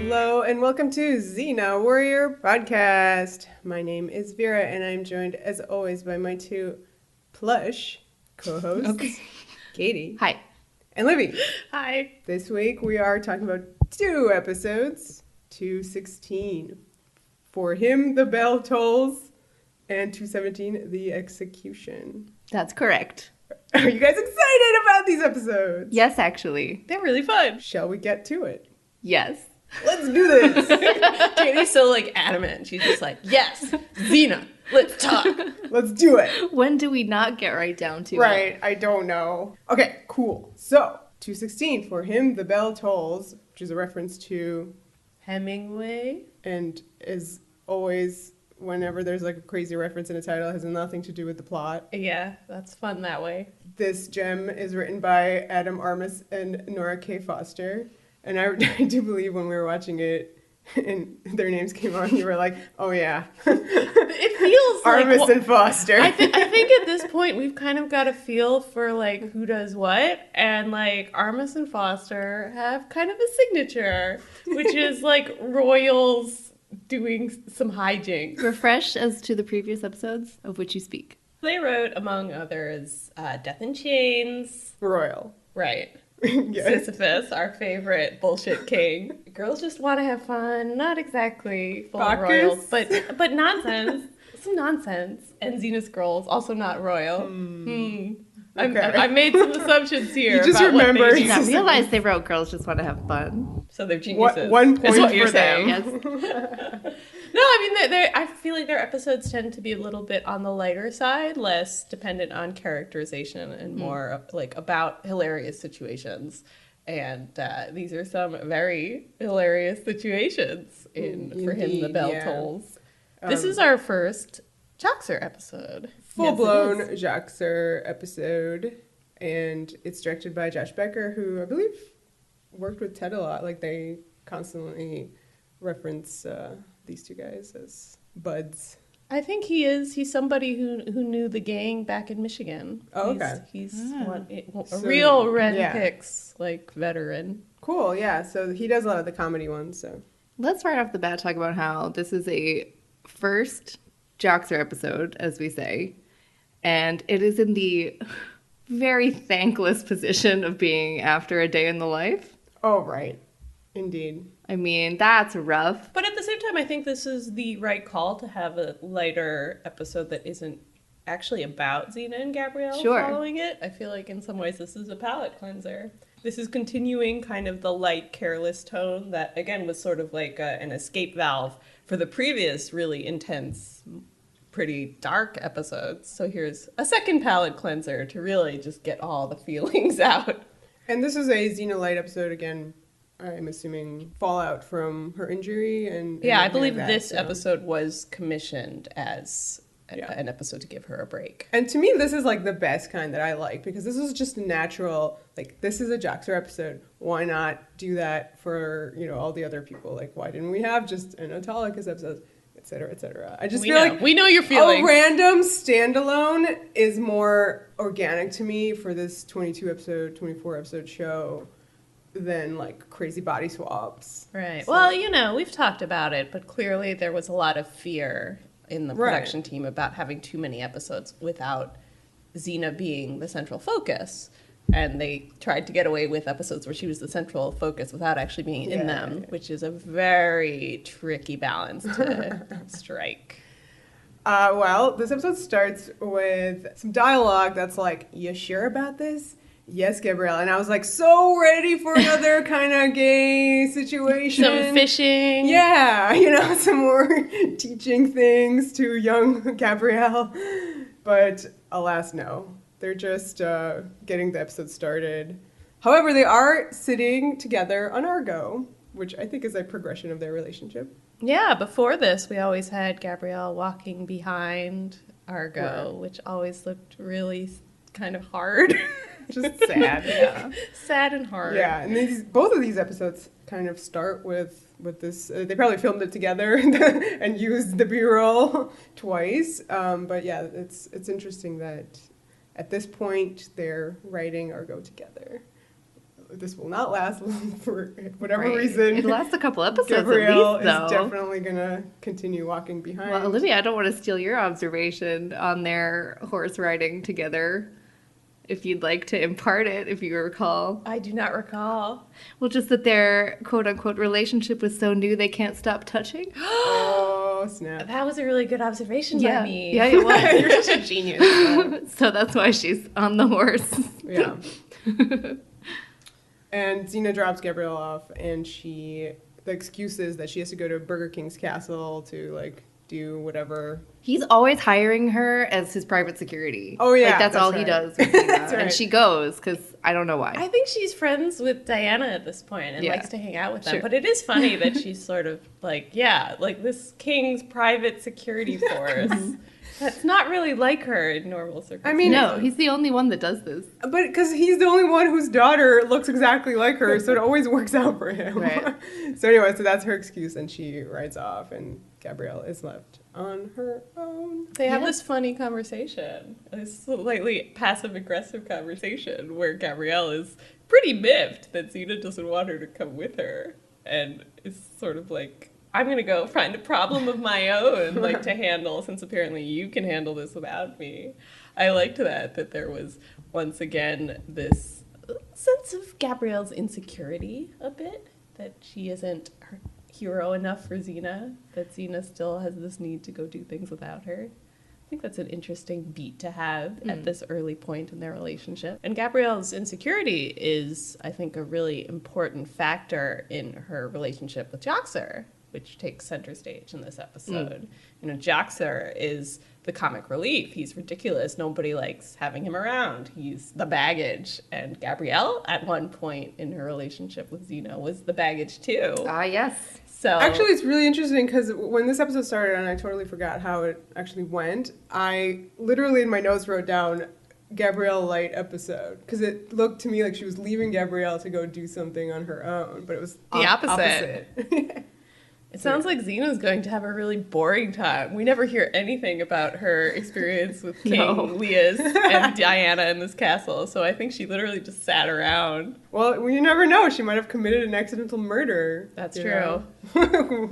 Hello and welcome to Xena Warrior Podcast. My name is Vera and I'm joined as always by my two plush co-hosts, Katie. Hi. And Livy. Hi. This week we are talking about two episodes, 216, For Him the Bell Tolls, and 217, The Execution. That's correct. Are you guys excited about these episodes? Yes, actually. They're really fun. Shall we get to it? Yes. Let's do this. Katie's so adamant. She's just like, yes, Xena, let's talk. Let's do it. When do we not get right down to it? Right, I don't know. Okay, cool. So, 216, For Him the Bell Tolls, which is a reference to Hemingway. and is always, whenever there's a crazy reference in a title, has nothing to do with the plot. Yeah, that's fun that way. This gem is written by Adam Armis and Nora K. Foster. And I do believe when we were watching it and their names came on, you were like, oh yeah. It feels Armis and Foster. I think at this point we've kind of got a feel for who does what, and Armis and Foster have kind of a signature, which is royals doing some hijinks. Refresh as to the previous episodes of which you speak. They wrote, among others, Death in Chains. Royal. Right. Yes. Sisyphus, our favorite bullshit king. Girls just want to have fun, not exactly full of Bacchus? royals, but nonsense. Some nonsense. And Xena's Girls, also not royal. Okay. I made some assumptions here. You just about what remembered. they do. Now realize they wrote Girls Just Want to Have Fun. So they're geniuses. One is point what you're for saying. them. Yes. No, I mean, I feel like their episodes tend to be a little bit on the lighter side, less dependent on characterization and more about hilarious situations. And these are some very hilarious situations For Him the Bell yeah. Tolls. This is our first Joxer episode. Full-blown Yes, it is. Joxer episode. And it's directed by Josh Becker, who I believe worked with Ted a lot. They constantly reference these two guys as buds. I think he's somebody who knew the gang back in Michigan. Oh, okay. He's a So, real Red yeah. Picks veteran. Cool, yeah. So he does a lot of the comedy ones, so. Let's right off the bat talk about how this is a first Joxer episode, as we say. And it is in the very thankless position of being after a day in the life. Oh, right. Indeed. I mean, that's rough. But at the same time, I think this is the right call to have a lighter episode that isn't actually about Xena and Gabrielle following it. I feel like in some ways this is a palate cleanser. This is continuing kind of the light, careless tone that, again, was sort of an escape valve for the previous really intense, pretty dark episodes. So here's a second palate cleanser to really just get all the feelings out. And this is a Xena Light episode again. I'm assuming fallout from her injury and Yeah, I everything believe like that, this so. episode was commissioned as Yeah. an episode to give her a break. And to me, this is the best kind that I like because this is just natural. This is a Joxer episode. Why not do that for all the other people? Why didn't we have just an Autolycus episode, et cetera, et cetera? I just feel we know your a feelings. random standalone is more organic to me for this 22 episode, 24 episode show than crazy body swaps. Right. So- Well, we've talked about it, but clearly there was a lot of fear in the production team about having too many episodes without Xena being the central focus. And they tried to get away with episodes where she was the central focus without actually being in them, which is a very tricky balance to strike. Well, this episode starts with some dialogue that's you sure about this? Yes, Gabrielle. And I was so ready for another kind of gay situation. Some fishing. Yeah, some more teaching things to young Gabrielle. But alas, no. They're just getting the episode started. However, they are sitting together on Argo, which I think is a progression of their relationship. Yeah, before this, we always had Gabrielle walking behind Argo, which always looked really kind of hard. Just sad, yeah. Sad and hard. Yeah, and both of these episodes kind of start with this. They probably filmed it together and used the B-roll twice. But yeah, it's interesting that at this point they're writing Argo together. this will not last for whatever reason. It lasts a couple episodes Gabrielle at least, though. is definitely going to continue walking behind. Well, Olivia, I don't want to steal your observation on their horse riding together. If you'd like to impart it, if you recall. I do not recall. Well, just that their quote-unquote relationship was so new they can't stop touching. Oh, snap. That was a really good observation by me. Yeah, it was. You're such a genius. So that's why she's on the horse. Yeah. And Xena drops Gabrielle off, and the excuse is that she has to go to Burger King's castle to, like, do whatever. He's always hiring her as his private security. Oh, yeah. Like, that's all right. he does with Xena. That's right. And she goes, because I don't know why. I think she's friends with Diana at this point and likes to hang out with them. Sure. But it is funny that she's sort of like, like this king's private security force. That's not really like her in normal circumstances. I mean, no, he's the only one that does this. But because he's the only one whose daughter looks exactly like her, so it always works out for him. Right. So anyway, so that's her excuse, and she rides off, and Gabrielle is left on her own. They have this funny conversation, this slightly passive-aggressive conversation where Gabrielle is pretty miffed that Xena doesn't want her to come with her and is sort of like, I'm going to go find a problem of my own, like, to handle, since apparently you can handle this without me. I liked that there was, once again, this sense of Gabrielle's insecurity a bit, that she isn't her hero enough for Xena, that Xena still has this need to go do things without her. I think that's an interesting beat to have at this early point in their relationship. And Gabrielle's insecurity is, I think, a really important factor in her relationship with Joxer, which takes center stage in this episode. You know, Joxer is the comic relief. He's ridiculous. Nobody likes having him around. He's the baggage. And Gabrielle, at one point in her relationship with Xena, was the baggage too. Ah, yes. So Actually, it's really interesting because when this episode started, and I totally forgot how it actually went, I literally in my notes wrote down Gabrielle light episode because it looked to me like she was leaving Gabrielle to go do something on her own, but it was the opposite. It sounds like Xena's going to have a really boring time. We never hear anything about her experience with King Leas and Diana in this castle, so I think she literally just sat around. Well, you never know. She might have committed an accidental murder. That's true.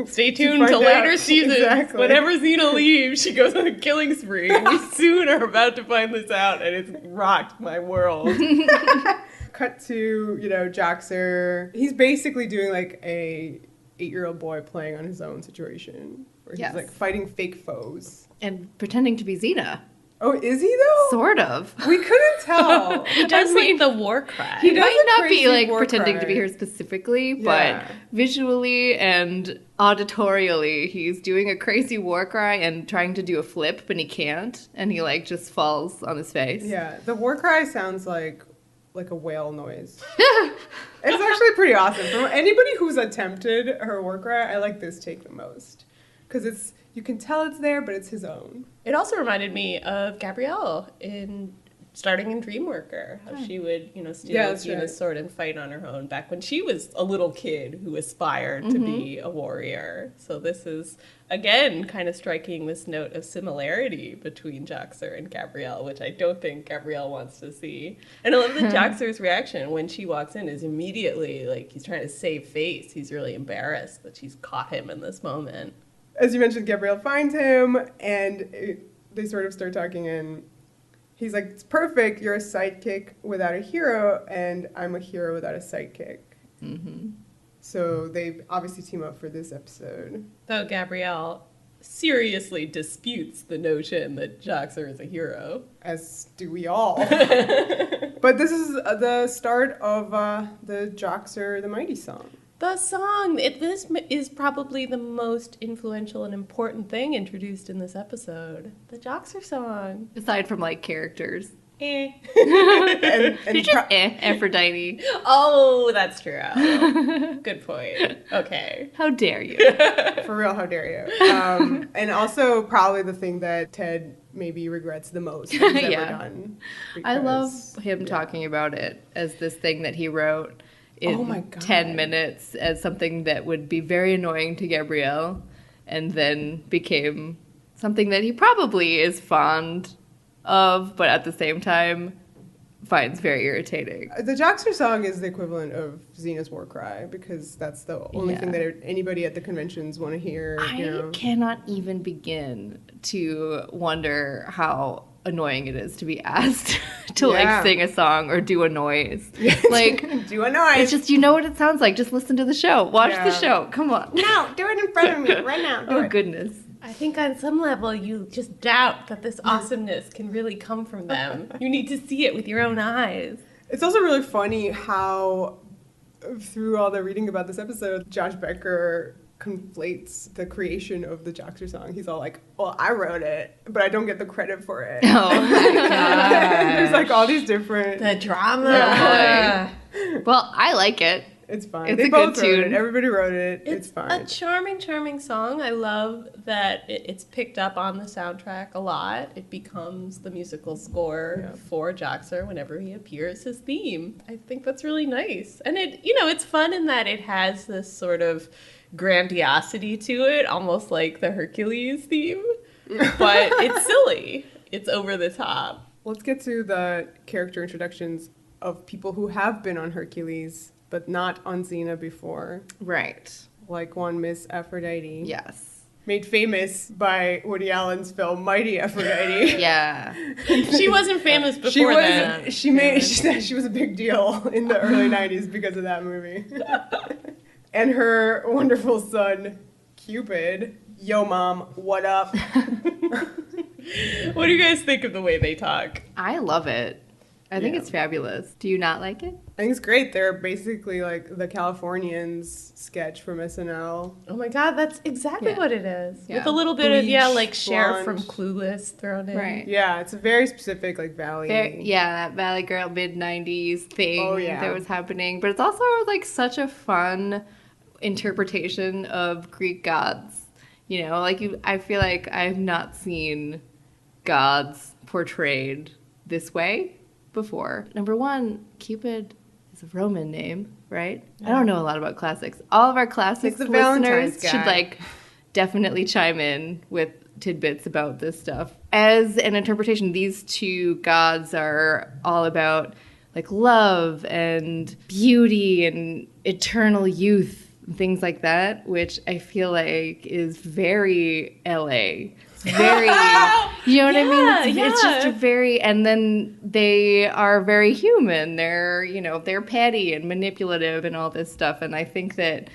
Stay tuned to later seasons. Exactly. Whenever Xena leaves, she goes on a killing spree. And we soon are about to find this out, and it's rocked my world. Cut to, Joxer. He's basically doing like a 8-year-old boy playing on his own situation where he's like fighting fake foes And pretending to be Xena. Oh, is he though? Sort of. We couldn't tell. He does like the war cry. He might not be like pretending to be her specifically, Yeah. but visually and auditorially, he's doing a crazy war cry and trying to do a flip, but he can't, and he like just falls on his face. Yeah, the war cry sounds like a whale noise. It's actually pretty awesome. From anybody who's attempted her war cry, I like this take the most because you can tell it's there, but it's his own. It also reminded me of Gabrielle starting in Dreamworker, how she would, steal Xena's sword and fight on her own back when she was a little kid who aspired to be a warrior. So this is, again, kind of striking this note of similarity between Joxer and Gabrielle, which I don't think Gabrielle wants to see. And I love that Joxer's reaction when she walks in is immediately like he's trying to save face. He's really embarrassed that she's caught him in this moment. As you mentioned, Gabrielle finds him, and they sort of start talking, and he's like, it's perfect, you're a sidekick without a hero, and I'm a hero without a sidekick. Mm-hmm. So they obviously team up for this episode. Though Gabrielle seriously disputes the notion that Joxer is a hero. As do we all. But this is the start of the Joxer the Mighty song. The song, this is probably the most influential and important thing introduced in this episode. The Joxer song. Aside from like characters. And Aphrodite. Oh, that's true. Good point. Okay. How dare you? For real, how dare you? And also probably the thing that Ted maybe regrets the most that he's ever done. I love him talking about it as this thing that he wrote in 10 minutes as something that would be very annoying to Gabrielle and then became something that he probably is fond of, but at the same time finds very irritating. The Joxer song is the equivalent of Xena's war cry because that's the only thing that anybody at the conventions want to hear. I cannot even begin to wonder how annoying it is to be asked to like sing a song or do a noise. Like do a noise. It's just, you know what it sounds like. Just listen to the show. Watch the show. Come on. No, do it in front of me right now. Oh goodness. I think on some level you just doubt that this awesomeness can really come from them. You need to see it with your own eyes. It's also really funny how, through all the reading about this episode, Josh Becker conflates the creation of the Joxer song. He's all like, well, I wrote it, but I don't get the credit for it. Oh my God. There's like all these different... The drama. Yeah. Well, I like it. It's fine. It's they a both good wrote tune. it. Everybody wrote it. It's fine. A charming, charming song. I love that it's picked up on the soundtrack a lot. It becomes the musical score for Joxer whenever he appears, his theme. I think that's really nice. And it's fun in that it has this sort of grandiosity to it, almost like the Hercules theme. But it's silly. It's over the top. Let's get to the character introductions of people who have been on Hercules, but not on Xena before. Right. Like one Miss Aphrodite. Yes. Made famous by Woody Allen's film Mighty Aphrodite. Yeah. She wasn't famous before that. She said she was a big deal in the early 90s because of that movie. And her wonderful son, Cupid. Yo, Mom, what up? What do you guys think of the way they talk? I love it. I think it's fabulous. Do you not like it? I think it's great. They're basically like the Californians sketch from SNL. Oh my God, that's exactly what it is. Yeah. With a little bit Bleach, of, like Cher blonde. from Clueless thrown in. Right. Yeah, it's a very specific like Valley. That Valley Girl mid-90s thing that was happening. But it's also like such a fun interpretation of Greek gods. You know, like I feel like I have not seen gods portrayed this way before. Number one, Cupid is a Roman name, right? Yeah. I don't know a lot about classics. All of our classics listeners should like definitely chime in with tidbits about this stuff. As an interpretation, these two gods are all about like love and beauty and eternal youth and things like that, which I feel like is very LA. Very, you know what I mean? It's just a very, and then they are very human. They're, they're petty and manipulative and all this stuff. And I think that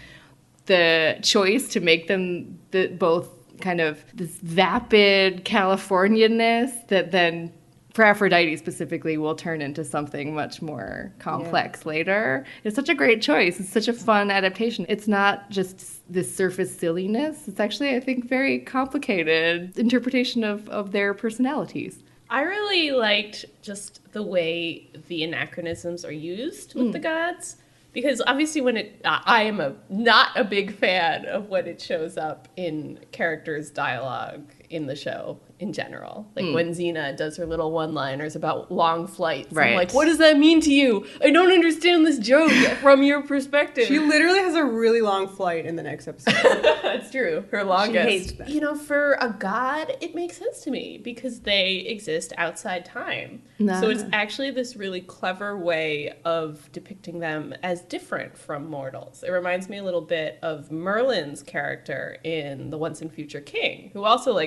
the choice to make them both kind of this vapid Californianness that then for Aphrodite specifically will turn into something much more complex later. It's such a great choice. It's such a fun adaptation. It's not just this surface silliness. It's actually, I think, very complicated interpretation of their personalities. I really liked just the way the anachronisms are used with the gods. Because obviously I am not a big fan of when it shows up in characters' dialogue in the show in general. Like when Xena does her little one-liners about long flights. Right. I'm like, what does that mean to you? I don't understand this joke from your perspective. She literally has a really long flight in the next episode. That's true. Her longest. She hates that. For a god, it makes sense to me because they exist outside time. Nah. So it's actually this really clever way of depicting them as different from mortals. It reminds me a little bit of Merlin's character in The Once and Future King, who also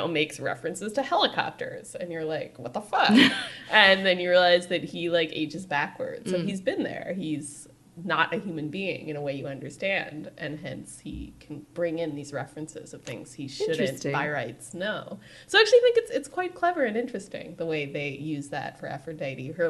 makes references to helicopters, and you're like, what the fuck? And then you realize that he ages backwards. So he's been there. He's not a human being in a way you understand, and hence he can bring in these references of things he shouldn't by rights know. So I actually think it's quite clever and interesting the way they use that for Aphrodite. Her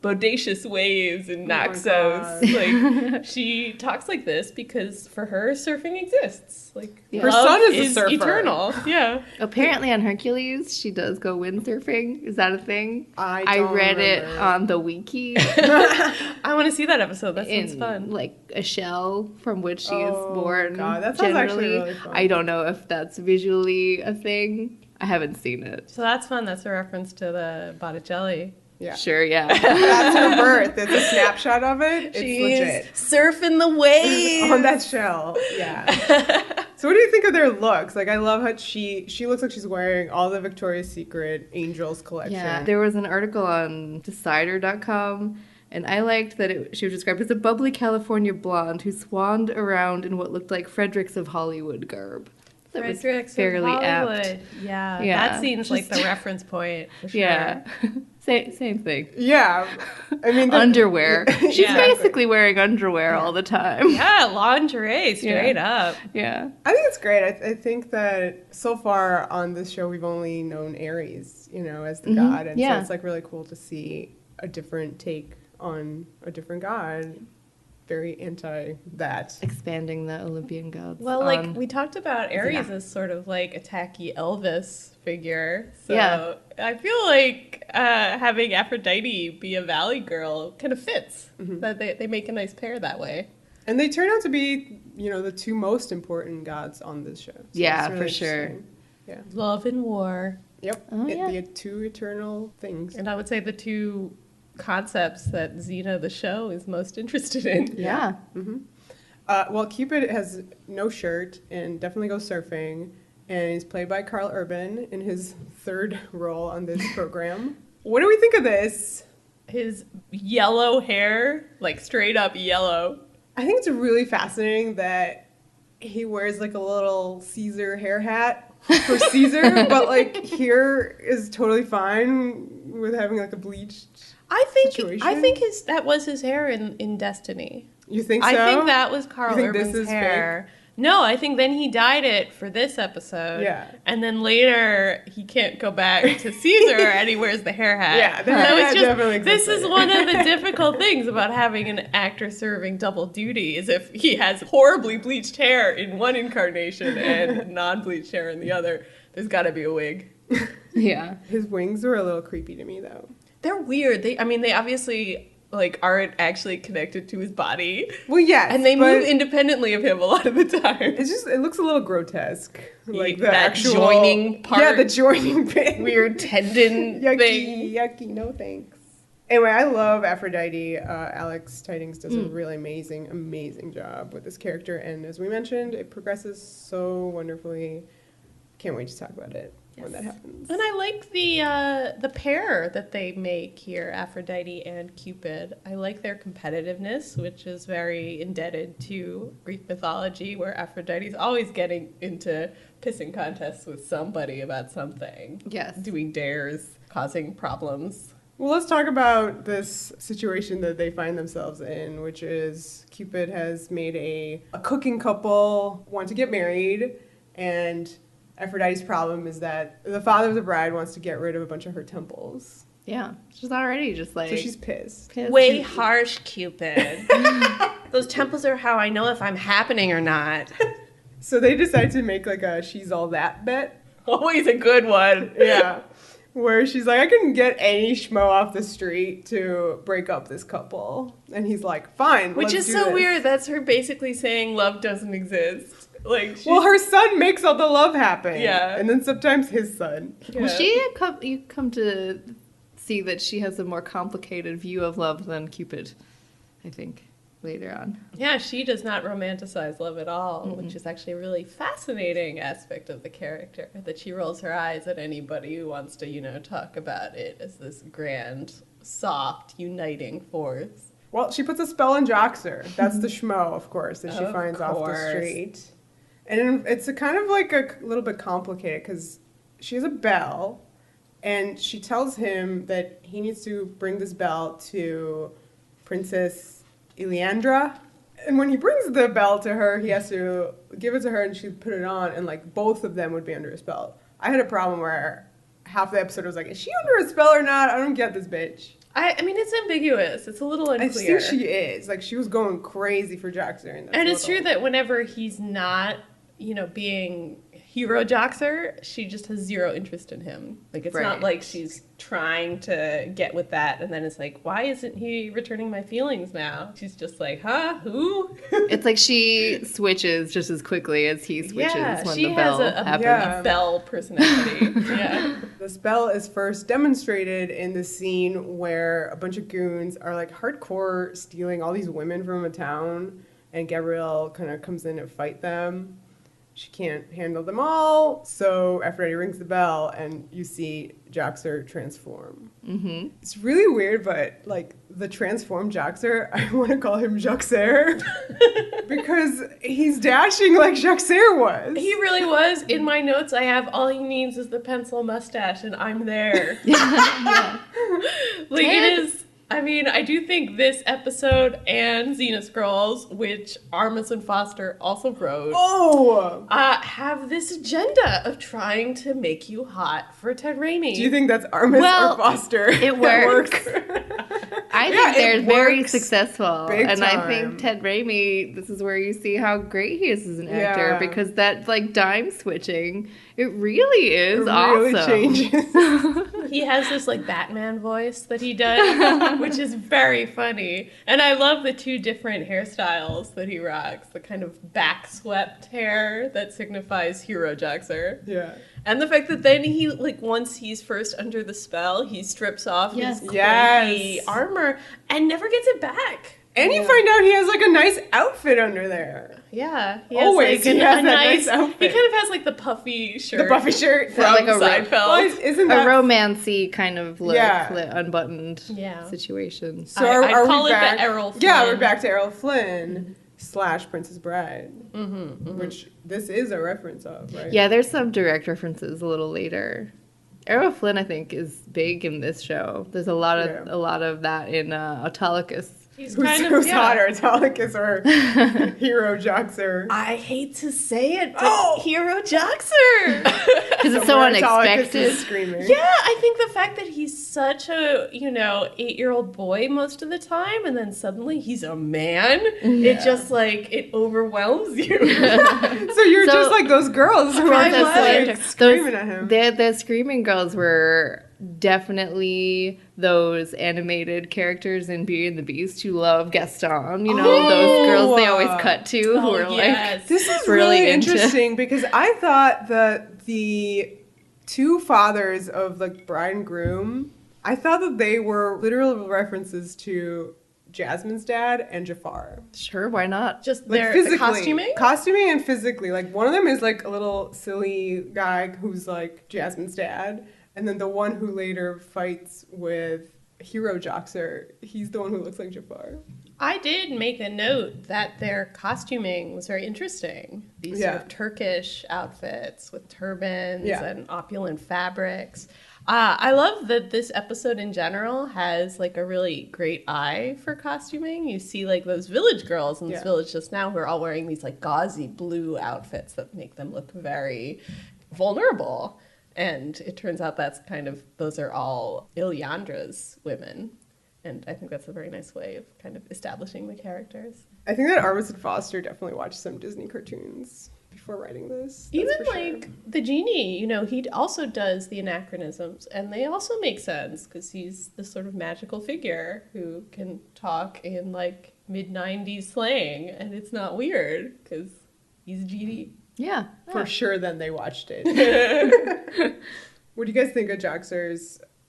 bodacious ways and Naxos. She talks like this because for her surfing exists. Her son is a surfer. Eternal. Yeah. Apparently on Hercules she does go windsurfing. Is that a thing? I read it on the wiki. I want to see that episode. That sounds fun. Like a shell from which she is born. God, that sounds actually really fun. I don't know if that's visually a thing. I haven't seen it. So that's fun. That's a reference to the Botticelli. Yeah. Sure, yeah. That's her birth. It's a snapshot of it. It's legit. Surfing the wave on that shell. Yeah. So what do you think of their looks? Like, I love how she looks like she's wearing all the Victoria's Secret Angels collection. Yeah, there was an article on Decider.com, and I liked that she was described as a bubbly California blonde who swanned around in what looked like Fredericks of Hollywood garb. That was fairly apt. Yeah, that seems like the reference point for sure. Yeah, same thing. Yeah, I mean underwear. She's basically wearing underwear all the time. Yeah, lingerie, straight up. Yeah, I think it's great. I think that so far on this show we've only known Ares, as the god, and so it's like really cool to see a different take on a different god. Very anti that. Expanding the Olympian gods. Well, like we talked about Ares as sort of like a tacky Elvis figure. So I feel like having Aphrodite be a valley girl kind of fits. That they make a nice pair that way. And they turn out to be, the two most important gods on this show. So yeah, really for sure. Yeah. Love and war. Yep. The two eternal things. And I would say the two concepts that Xena the show is most interested in. Yeah. Well, Cupid has no shirt and definitely goes surfing, and he's played by Carl Urban in his third role on this program. What do we think of this? His yellow hair, like straight up yellow. I think it's really fascinating that he wears like a little Caesar hair hat for Caesar, but like here is totally fine with having like a bleached situation. I think that was his hair in Destiny. You think so? I think that was Carl Urban's hair. Fake? No, I think then he dyed it for this episode. Yeah. And then later he can't go back to Caesar and he wears the hair hat. Yeah, the hair hat definitely exists. This is one of the difficult things about having an actor serving double duty is if he has horribly bleached hair in one incarnation and non-bleached hair in the other, there's got to be a wig. Yeah. His wings were a little creepy to me though. They're weird. They obviously aren't actually connected to his body. Well, yes, and they move independently of him a lot of the time. It looks a little grotesque, like that actual joining part. Yeah, the joining bit. Weird tendon thing. Yucky. No thanks. Anyway, I love Aphrodite. Alex Tidings does a really amazing job with this character, and as we mentioned, it progresses so wonderfully. Can't wait to talk about it. When that happens. And I like the pair that they make here, Aphrodite and Cupid. I like their competitiveness, which is very indebted to Greek mythology, where Aphrodite's always getting into pissing contests with somebody about something. Yes. Doing dares, causing problems. Well, let's talk about this situation that they find themselves in, which is Cupid has made a cooking couple want to get married, and Aphrodite's problem is that the father of the bride wants to get rid of a bunch of her temples. Yeah. She's already just like... So she's pissed. Way harsh, Cupid. Those temples are how I know if I'm happening or not. So they decide to make like a she's all that bet. Always a good one. Yeah. Where she's like, I couldn't get any schmo off the street to break up this couple. And he's like, fine, Which is so weird. That's her basically saying love doesn't exist. Well, her son makes all the love happen. Yeah. And then sometimes his son. Yeah. Well, you come to see that she has a more complicated view of love than Cupid, I think, later on. Yeah, she does not romanticize love at all, which is actually a really fascinating aspect of the character, that she rolls her eyes at anybody who wants to, talk about it as this grand, soft, uniting force. Well, she puts a spell on Joxer. That's the schmo, of course, that she finds off the street. And it's a kind of like a little bit complicated because she has a bell, and she tells him that he needs to bring this bell to Princess Iliandra. And when he brings the bell to her, he has to give it to her, and she put it on, and like both of them would be under a spell. I had a problem where half the episode was like, is she under a spell or not? I don't get this bitch. I mean, it's ambiguous. It's a little unclear. I think she is. Like, she was going crazy for Joxer. And it's true that whenever he's not, being hero Joxer, she just has zero interest in him. Like, it's not like she's trying to get with that, and then it's like, why isn't he returning my feelings now? She's just like, huh? Who? It's like she switches just as quickly as he switches when the bell happens. A bell personality. Yeah. The spell is first demonstrated in the scene where a bunch of goons are like hardcore stealing all these women from a town, and Gabrielle kind of comes in and fight them. she can't handle them all, so Aphrodite rings the bell, and you see Joxer transform. Mm-hmm. It's really weird, but, like, the transformed Joxer, I want to call him Joxer, because he's dashing like Joxer was. He really was. In my notes, I have all he needs is the pencil mustache, and I'm there. Yeah. Like, it is... I mean, I do think this episode and Xena Scrolls, which Armis and Foster also wrote, have this agenda of trying to make you hot for Ted Raimi. Do you think that's Armis or Foster? It works. I think they're very successful. And time. I think Ted Raimi, this is where you see how great he is as an actor, because that, like, dime switching, it really is awesome. It really changes. He has this, like, Batman voice that he does, which is very funny. And I love the two different hairstyles that he rocks. The kind of back-swept hair that signifies hero Joxer. Yeah. And the fact that then he, like, once he's first under the spell, he strips off his clunky armor and never gets it back. And you find out he has, like, a nice outfit under there. Yeah. He has, like, a nice outfit. He kind of has, like, the puffy shirt. The puffy shirt. From like Seinfeld. Isn't that... a romancy kind of look, unbuttoned situation. So I'd call it the Errol Flynn. Yeah, we're back to Errol Flynn / Princess Bride, which this is a reference of, right? Yeah, there's some direct references a little later. Errol Flynn, I think, is big in this show. There's a lot of that in Autolycus. He's who's hotter, Autolycus or Hero Joxer? I hate to say it, but Hero Joxer! Because it's so unexpected. Screaming. Yeah, I think the fact that he's such a, 8-year-old boy most of the time, and then suddenly he's a man, it just, like, it overwhelms you. So you're just like those girls who are just, like, screaming at him. The screaming girls were definitely those animated characters in Beauty and the Beast who love Gaston. Those girls they always cut to who are like, this is really interesting because I thought that the two fathers of the bride and groom, I thought that they were literal references to Jasmine's dad and Jafar. Sure, why not? Just like their costuming? Costuming and physically. Like, one of them is like a little silly guy who's like Jasmine's dad. And then the one who later fights with Hero Joxer, he's the one who looks like Jafar. I did make a note that their costuming was very interesting. These sort of Turkish outfits with turbans and opulent fabrics. I love that this episode in general has, like, a really great eye for costuming. You see, like, those village girls in this village just now who are all wearing these, like, gauzy blue outfits that make them look very vulnerable. And it turns out those are all Ilyandra's women. And I think that's a very nice way of kind of establishing the characters. I think that Armis and Foster definitely watched some Disney cartoons before writing this. Even like the genie, he also does the anachronisms. And they also make sense because he's this sort of magical figure who can talk in like mid-90s slang. And it's not weird because he's a genie. Yeah. For sure, then they watched it. What do you guys think of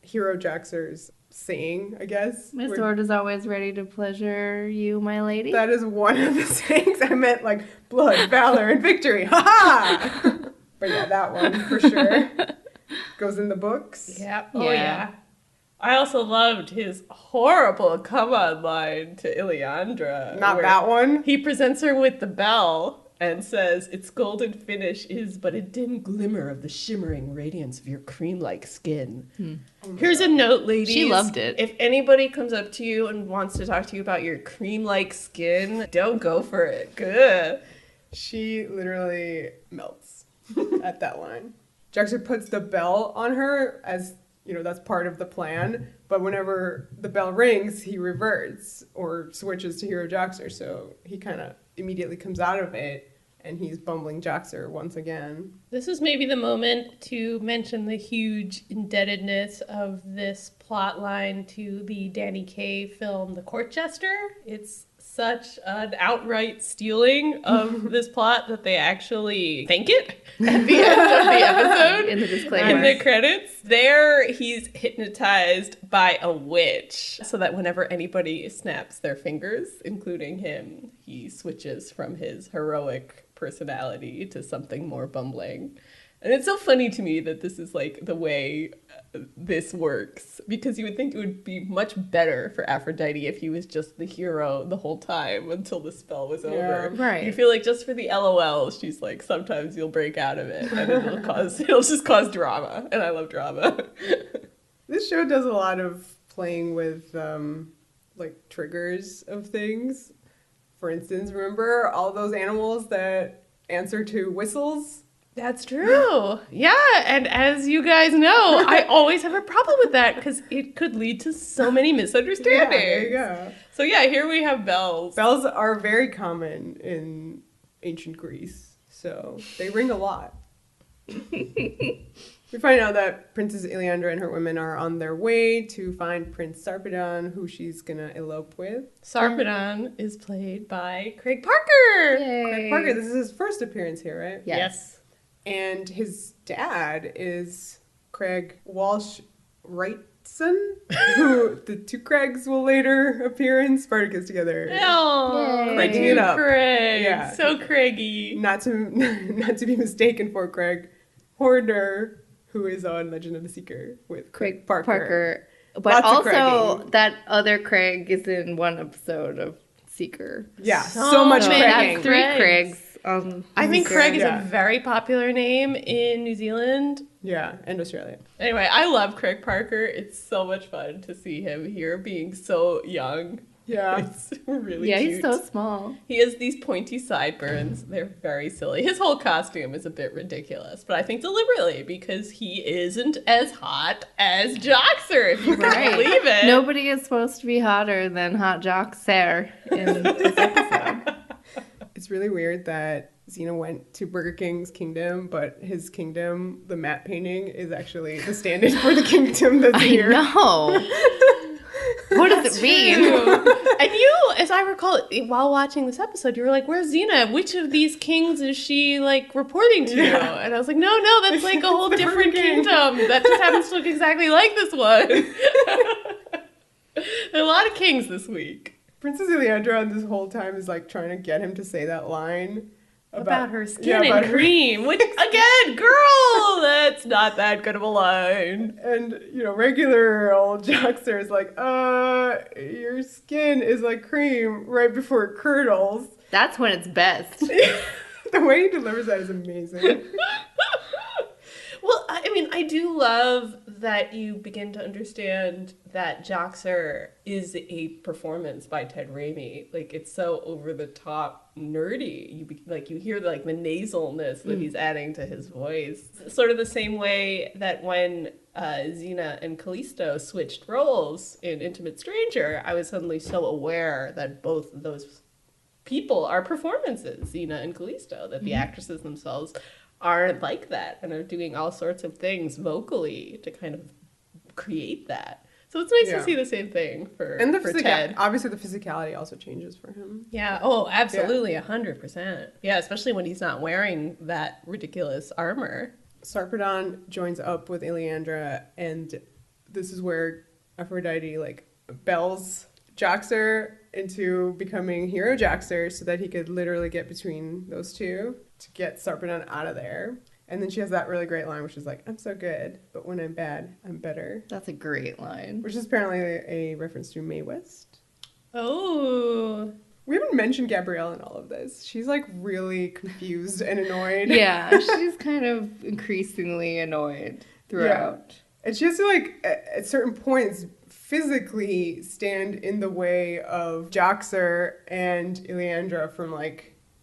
Hero Joxer's saying, I guess? My sword is always ready to pleasure you, my lady. That is one of the sayings. I meant like blood, valor, and victory. Ha-ha! But yeah, that one for sure. Goes in the books. Yeah. Oh, yeah. I also loved his horrible come-on line to Ilyandra. Not that one. He presents her with the bell and says, its golden finish is but a dim glimmer of the shimmering radiance of your cream-like skin. Here's a note, ladies. She loved it. If anybody comes up to you and wants to talk to you about your cream-like skin, don't go for it. Good. She literally melts at that line. Joxer puts the bell on her as, that's part of the plan. But whenever the bell rings, he reverts or switches to Hero Joxer. So he kind of immediately comes out of it. And he's bumbling Joxer once again. This is maybe the moment to mention the huge indebtedness of this plot line to the Danny Kaye film, The Court Jester. It's such an outright stealing of this plot that they actually thank it at the end of the episode. In the disclaimer. In the credits. There, he's hypnotized by a witch so that whenever anybody snaps their fingers, including him, he switches from his heroic personality to something more bumbling. And it's so funny to me that this is like the way this works, because you would think it would be much better for Aphrodite if he was just the hero the whole time until the spell was over. Right. You feel like just for the LOL, she's like, sometimes you'll break out of it and it'll just cause drama. And I love drama. This show does a lot of playing with like triggers of things. For instance, remember all those animals that answer to whistles? That's true. Yeah, and as you guys know, I always have a problem with that because it could lead to so many misunderstandings. Yeah, there you go. So yeah, here we have bells. Bells are very common in ancient Greece, so they ring a lot. We find out that Princess Aleandra and her women are on their way to find Prince Sarpedon, who she's gonna elope with. Sarpedon is played by Craig Parker. Yay. Craig Parker, this is his first appearance here, right? Yes. And his dad is Craig Walsh Wrightson, who the two Craigs will later appear in Spartacus together. Oh, Craigging it up. Craig. Yeah. So Craigy. Not to be mistaken for Craig Horner, who is on Legend of the Seeker with Craig Parker. But Lots of also, Craigging. that other Craig is in one episode of Seeker. Yeah, so much many Craigging. That's 3 Craigs. I think Seeker. Craig is Yeah. a very popular name in New Zealand. Yeah, and Australia. Anyway, I love Craig Parker. It's so much fun to see him here being so young. Yeah. It's really Yeah, cute. he's so small. He has these pointy sideburns. They're very silly. His whole costume is a bit ridiculous, but I think deliberately because he isn't as hot as Joxer, if you can believe it. Nobody is supposed to be hotter than Hot Joxer in this episode. It's really weird that Xena went to Burger King's kingdom, but his kingdom, the matte painting, is actually the stand-in for the kingdom that's here. I know. What does it mean? And you, as I recall, while watching this episode, you were like, where's Xena? Which of these kings is she, like, reporting to? Yeah. And I was like, no, that's like a whole different kingdom. That just happens to look exactly like this one. There are a lot of kings this week. Princess Aleandra this whole time is like trying to get him to say that line About her skin about and her- cream, which, again, girl, that's not that good of a line. And, you know, regular old Joxer is like, your skin is like cream right before it curdles. That's when it's best. The way he delivers that is amazing. Well, I mean, I do love that you begin to understand that Joxer is a performance by Ted Raimi. Like, it's so over the top nerdy. You hear the nasalness that he's adding to his voice. Sort of the same way that when Xena and Callisto switched roles in Intimate Stranger, I was suddenly so aware that both of those people are performances, Xena and Callisto, that the actresses themselves aren't like that and are doing all sorts of things vocally to kind of create that. So it's nice to see the same thing for Ted. Obviously the physicality also changes for him. Yeah. Oh, absolutely. 100%. Yeah. Especially when he's not wearing that ridiculous armor. Sarpedon joins up with Aleandra, and this is where Aphrodite bells Joxer into becoming hero Joxer so that he could literally get between those two to get Sarpedon out of there. And then she has that really great line, which is like, I'm so good, but when I'm bad, I'm better. That's a great line. Which is apparently a reference to Mae West. Oh. We haven't mentioned Gabrielle in all of this. She's really confused and annoyed. Yeah, she's kind of increasingly annoyed throughout. Yeah. And she has to at certain points physically stand in the way of Joxer and Aleandra from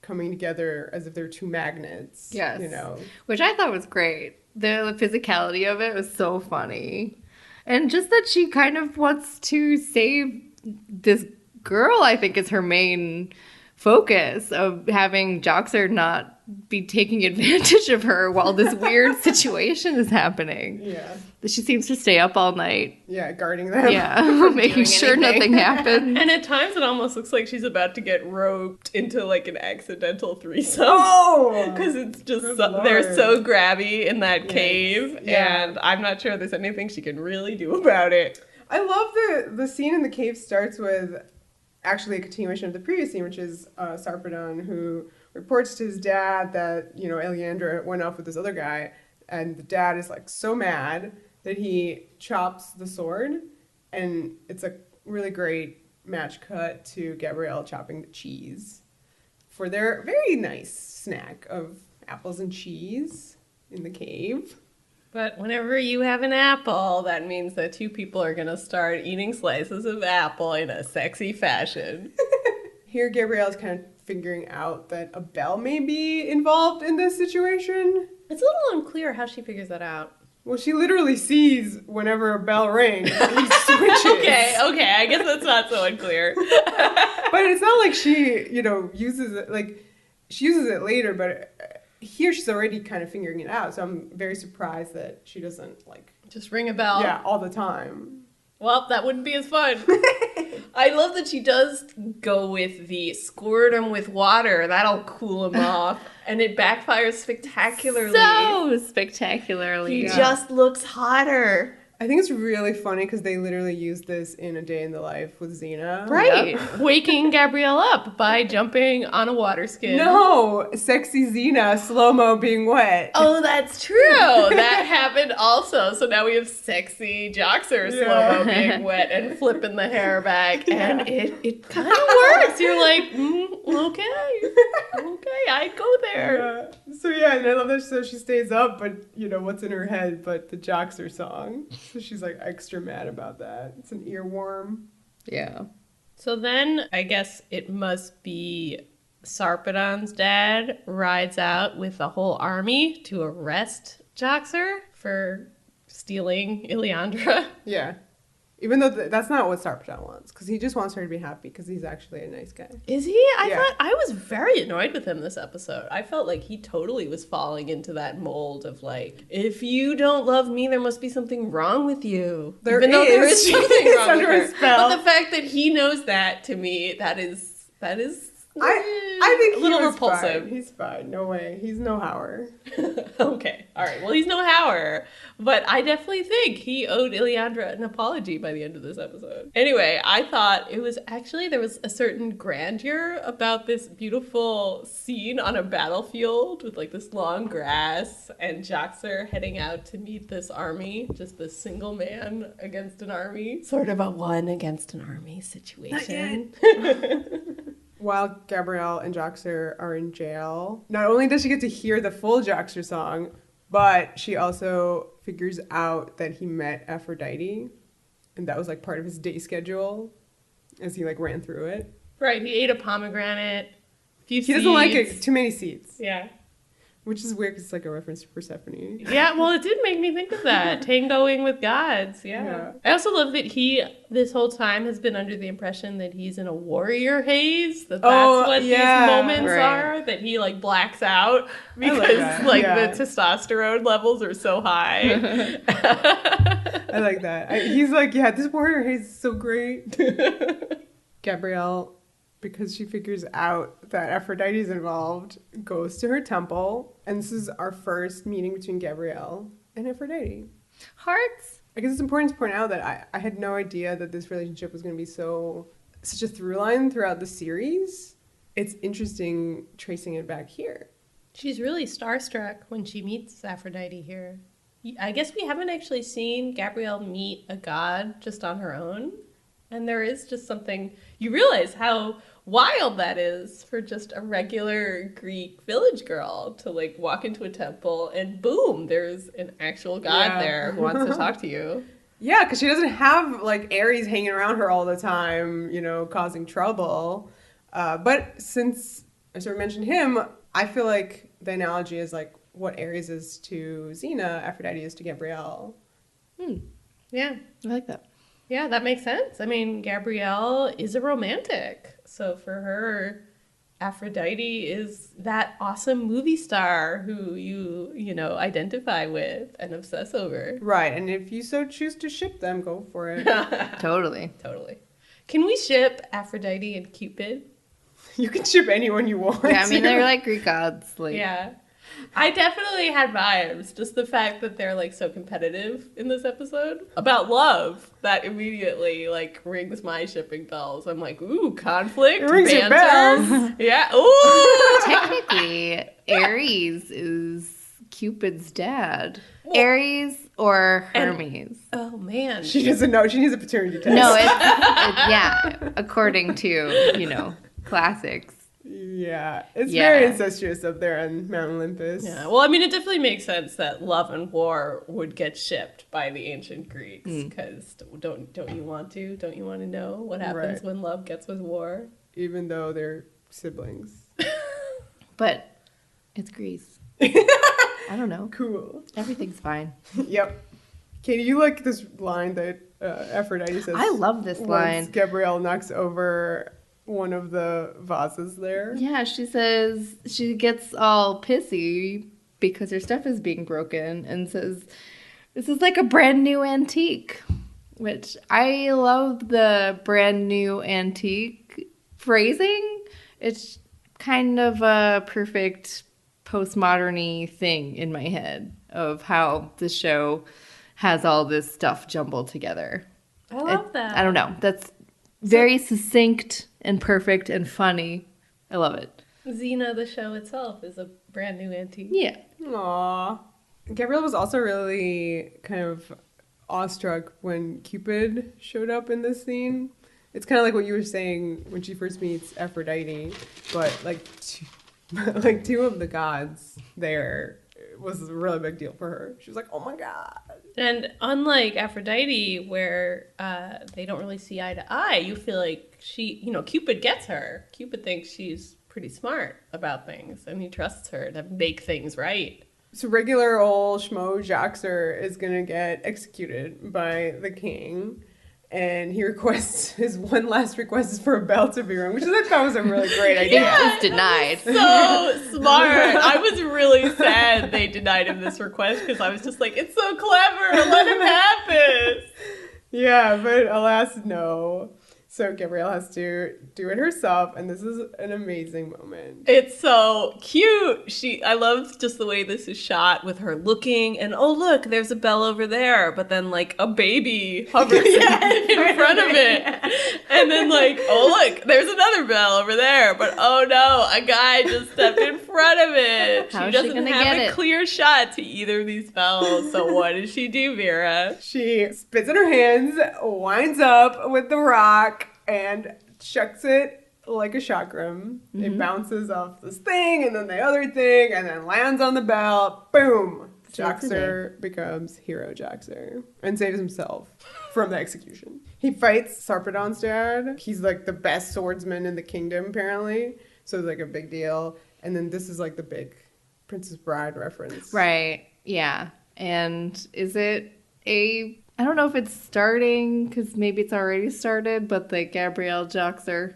coming together as if they're two magnets. Yes. You know. Which I thought was great. The physicality of it was so funny. And just that she kind of wants to save this girl, I think, is her main focus of having Joxer not be taking advantage of her while this weird situation is happening. Yeah. She seems to stay up all night. Yeah, guarding them. Yeah, making sure anything. nothing happens. And at times it almost looks like she's about to get roped into an accidental threesome. Oh! Because it's just Good they're Lord. so grabby in that Yes. cave, Yeah. and I'm not sure there's anything she can really do about it. I love the scene in the cave starts with actually a continuation of the previous scene, which is Sarpedon, who reports to his dad that, you know, Aleandra went off with this other guy, and the dad is like so mad that he chops the sword, and it's a really great match cut to Gabrielle chopping the cheese for their very nice snack of apples and cheese in the cave. But whenever you have an apple, that means that two people are going to start eating slices of apple in a sexy fashion. Here, Gabrielle's kind of figuring out that a bell may be involved in this situation. It's a little unclear how she figures that out. Well, she literally sees whenever a bell rings, he switches. Okay, I guess that's not so unclear. But it's not like she, you know, uses it, like, she uses it later, but here she's already kind of figuring it out, so I'm very surprised that she doesn't, like... Just ring a bell? Yeah, all the time. Well, that wouldn't be as fun. I love that she does go with the squirt him with water. That'll cool him off. And it backfires spectacularly. So spectacularly. He just looks hotter. I think it's really funny because they literally use this in A Day in the Life with Xena. Right. Yep. Waking Gabrielle up by jumping on a water skin. No! Sexy Xena, slow-mo being wet. Oh, that's true. That happened also. So now we have sexy Joxer slow-mo being wet and flipping the hair back. And it kind of works. You're like, okay, I'd go there. Yeah. So yeah, and I love that so she stays up, but you know, what's in her head but the Joxer song. So she's like extra mad about that. It's an earworm. Yeah. So then I guess it must be Sarpedon's dad rides out with a whole army to arrest Joxer for stealing Aleandra. Yeah. Even though that's not what Sarpedon wants, because he just wants her to be happy because he's actually a nice guy. Is he? I thought I was very annoyed with him this episode. I felt like he totally was falling into that mold of like, if you don't love me, there must be something wrong with you. Even though there is something wrong with her. But the fact that he knows that, to me, that is I think a little he was repulsive. Fine. He's fine. No way. He's no Hauer. Okay. All right. Well, he's no Hauer. But I definitely think he owed Aleandra an apology by the end of this episode. Anyway, I thought it was actually, there was a certain grandeur about this beautiful scene on a battlefield with like this long grass and Joxer heading out to meet this army. Just this single man against an army. Sort of a one against an army situation. While Gabrielle and Joxer are in jail, not only does she get to hear the full Joxer song, but she also figures out that he met Aphrodite, and that was like part of his day schedule as he like ran through it. Right, he ate a pomegranate, He doesn't like it, too many seeds. Yeah. Which is weird because it's like a reference to Persephone. Yeah, well, it did make me think of that. Tangoing with gods, yeah. I also love that he, this whole time, has been under the impression that he's in a warrior haze, that's what these moments are, that he, like, blacks out because, the testosterone levels are so high. I like that. He's like, yeah, this warrior haze is so great. Gabrielle, because she figures out that Aphrodite's involved, goes to her temple. And this is our first meeting between Gabrielle and Aphrodite. Hearts. I guess it's important to point out that I had no idea that this relationship was going to be such a through line throughout the series. It's interesting tracing it back here. She's really starstruck when she meets Aphrodite here. I guess we haven't actually seen Gabrielle meet a god just on her own. And there is just something, you realize how wild that is for just a regular Greek village girl to like walk into a temple and boom, there's an actual god there who wants to talk to you. Yeah, because she doesn't have like Ares hanging around her all the time, you know, causing trouble. But since I sort of mentioned him, I feel like the analogy is like what Ares is to Xena, Aphrodite is to Gabrielle. Yeah, I like that. Yeah, that makes sense. I mean, Gabrielle is a romantic. So for her, Aphrodite is that awesome movie star who you know, identify with and obsess over. Right, and if you so choose to ship them, go for it. Totally. Can we ship Aphrodite and Cupid? You can ship anyone you want. Yeah, I mean, they're like Greek gods. Like... Yeah. I definitely had vibes. Just the fact that they're like so competitive in this episode about love, that immediately like rings my shipping bells. I'm like, ooh, conflict, It rings your bells. Yeah. Ooh. Technically, Ares is Cupid's dad. Ares or Hermes. Oh man. She doesn't know. She needs a paternity test. No, it's yeah, according to, classics. Yeah, it's very incestuous up there on Mount Olympus. Yeah, well, I mean, it definitely makes sense that love and war would get shipped by the ancient Greeks, because don't you want to? Don't you want to know what happens when love gets with war? Even though they're siblings. But it's Greece. I don't know. Cool. Everything's fine. Yep. Katie, you like this line that Aphrodite says? I love this line. Once Gabrielle knocks over one of the vases there. Yeah, she says she gets all pissy because her stuff is being broken and says, this is like a brand new antique, which I love the brand new antique phrasing. It's kind of a perfect postmodern-y thing in my head of how the show has all this stuff jumbled together. I love that. I don't know. That's very succinct and perfect and funny. I love it. Xena, the show itself, is a brand new antique. Yeah. Aww. Gabrielle was also really kind of awestruck when Cupid showed up in this scene. It's kind of like what you were saying when she first meets Aphrodite, but like two of the gods there was a really big deal for her. She was like, oh my god. And unlike Aphrodite, where they don't really see eye to eye, you feel like Cupid gets her. Cupid thinks she's pretty smart about things, and he trusts her to make things right. So regular old schmo Joxer is going to get executed by the king. And he requests, his one last request is for a bell to be rung, which I thought was a really great idea. It was denied. So smart. I was really sad they denied him this request because I was just like, it's so clever. Let him have this. Yeah, but alas, no. So Gabrielle has to do it herself, and this is an amazing moment. It's so cute. I love just the way this is shot with her looking, and oh look, there's a bell over there, but then like a baby hovers in front of it. And then like, oh look, there's another bell over there, but oh no, a guy just stepped in front of it. How she is doesn't gonna have get a it? clear shot to either of these bells. So what does she do, Vera? She spits in her hands, winds up with the rock, and chucks it like a chakram. Mm-hmm. It bounces off this thing, and then the other thing, and then lands on the bell. Boom! Joxer becomes Hero Joxer and saves himself from the execution. He fights Sarpedon's dad. He's like the best swordsman in the kingdom, apparently. So it's like a big deal. And then this is like the big Princess Bride reference. Right. Yeah. And is it I don't know if it's starting, because maybe it's already started, but the Gabrielle Joxer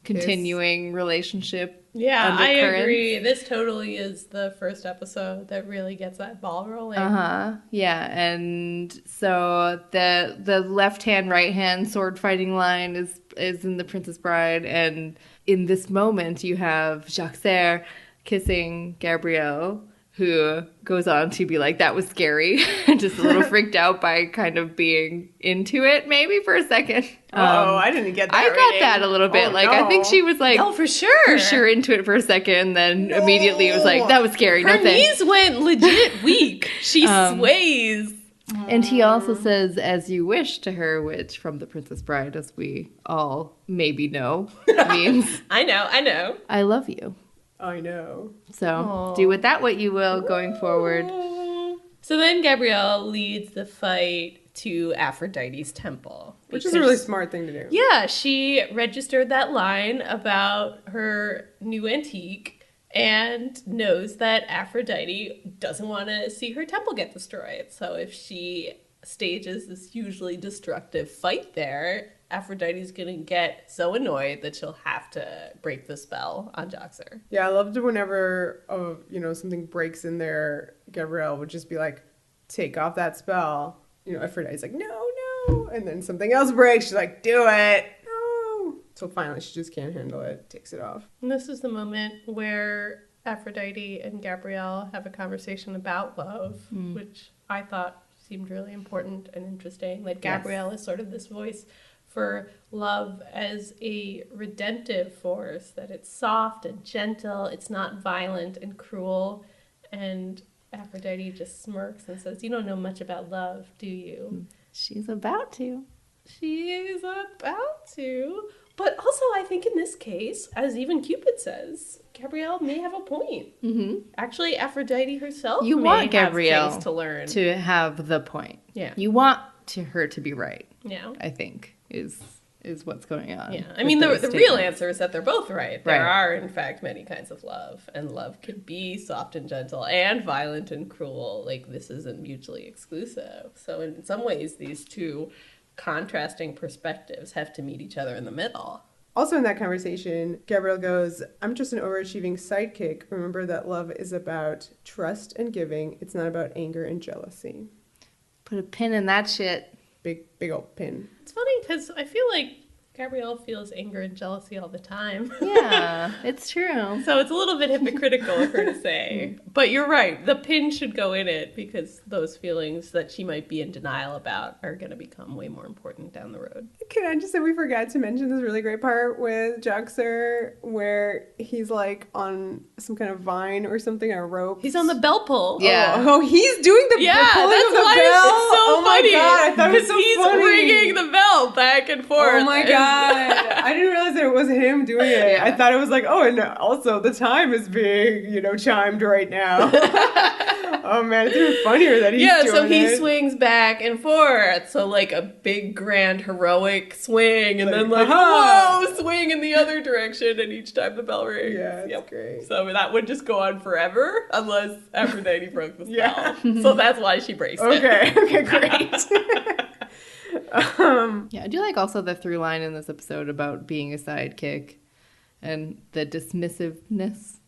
continuing relationship. Yeah, I undercurrents. agree. This totally is the first episode that really gets that ball rolling. Yeah, and so the left hand, right hand sword fighting line is in the Princess Bride, and in this moment you have Joxer kissing Gabrielle, who goes on to be like, that was scary. Just a little freaked out by kind of being into it, maybe, for a second. I didn't get that. I got that a little bit. Oh, like, no. I think she was like, oh, for sure into it for a second, then immediately it was like, that was scary. Her No thanks. knees went legit weak. She sways. And he also says, as you wish to her, which from the Princess Bride, as we all maybe know, means, I know. I love you. I know. So do with that what you will going forward. So then Gabrielle leads the fight to Aphrodite's temple. Which is a really smart thing to do. Yeah, she registered that line about her new antique and knows that Aphrodite doesn't want to see her temple get destroyed. So if she stages this hugely destructive fight there, Aphrodite's gonna get so annoyed that she'll have to break the spell on Joxer. Yeah, I loved whenever something breaks in there, Gabrielle would just be like, take off that spell. Aphrodite's like, no. And then something else breaks, she's like, do it. No. So finally she just can't handle it, takes it off. And this is the moment where Aphrodite and Gabrielle have a conversation about love, which I thought seemed really important and interesting. Like Gabrielle is sort of this voice for love as a redemptive force, that it's soft and gentle, it's not violent and cruel. And Aphrodite just smirks and says, "You don't know much about love, do you?" She's about to. She is about to. But also, I think in this case, as even Cupid says, Gabrielle may have a point. Mm-hmm. Actually, Aphrodite herself you may want Gabrielle have things to learn. To have the point. Yeah. You want her to be right. Yeah. I think is what's going on. Yeah. I mean, the real answer is that they're both right. There are, in fact, many kinds of love. And love can be soft and gentle and violent and cruel. Like, this isn't mutually exclusive. So in some ways, these two contrasting perspectives have to meet each other in the middle. Also in that conversation, Gabrielle goes, "I'm just an overachieving sidekick. Remember that love is about trust and giving. It's not about anger and jealousy." Put a pin in that shit. Big old pin. It's funny because I feel like Gabrielle feels anger and jealousy all the time. Yeah, it's true. So it's a little bit hypocritical of her to say. But you're right. The pin should go in it because those feelings that she might be in denial about are going to become way more important down the road. Can I just say we forgot to mention this really great part with Joxer where he's like on some kind of vine or something, a rope. He's on the bell pull. Yeah. Oh, he's doing the pulling that's of the why bell. It's so Oh funny. my God, I thought it was so he's funny. ringing the bell back and forth. Oh my God. I didn't realize that it was him doing it. Yeah. I thought it was like, oh, and also the time is being, chimed right now. Oh man, it's even funnier that he's doing it. Yeah, so he swings back and forth. So like a big, grand, heroic swing, and then whoa, swing in the other direction, and each time the bell rings. Yeah, it's great. So that would just go on forever unless Aphrodite broke the spell. So that's why she braced it. Okay, great. Yeah, I do like also the through line in this episode about being a sidekick and the dismissiveness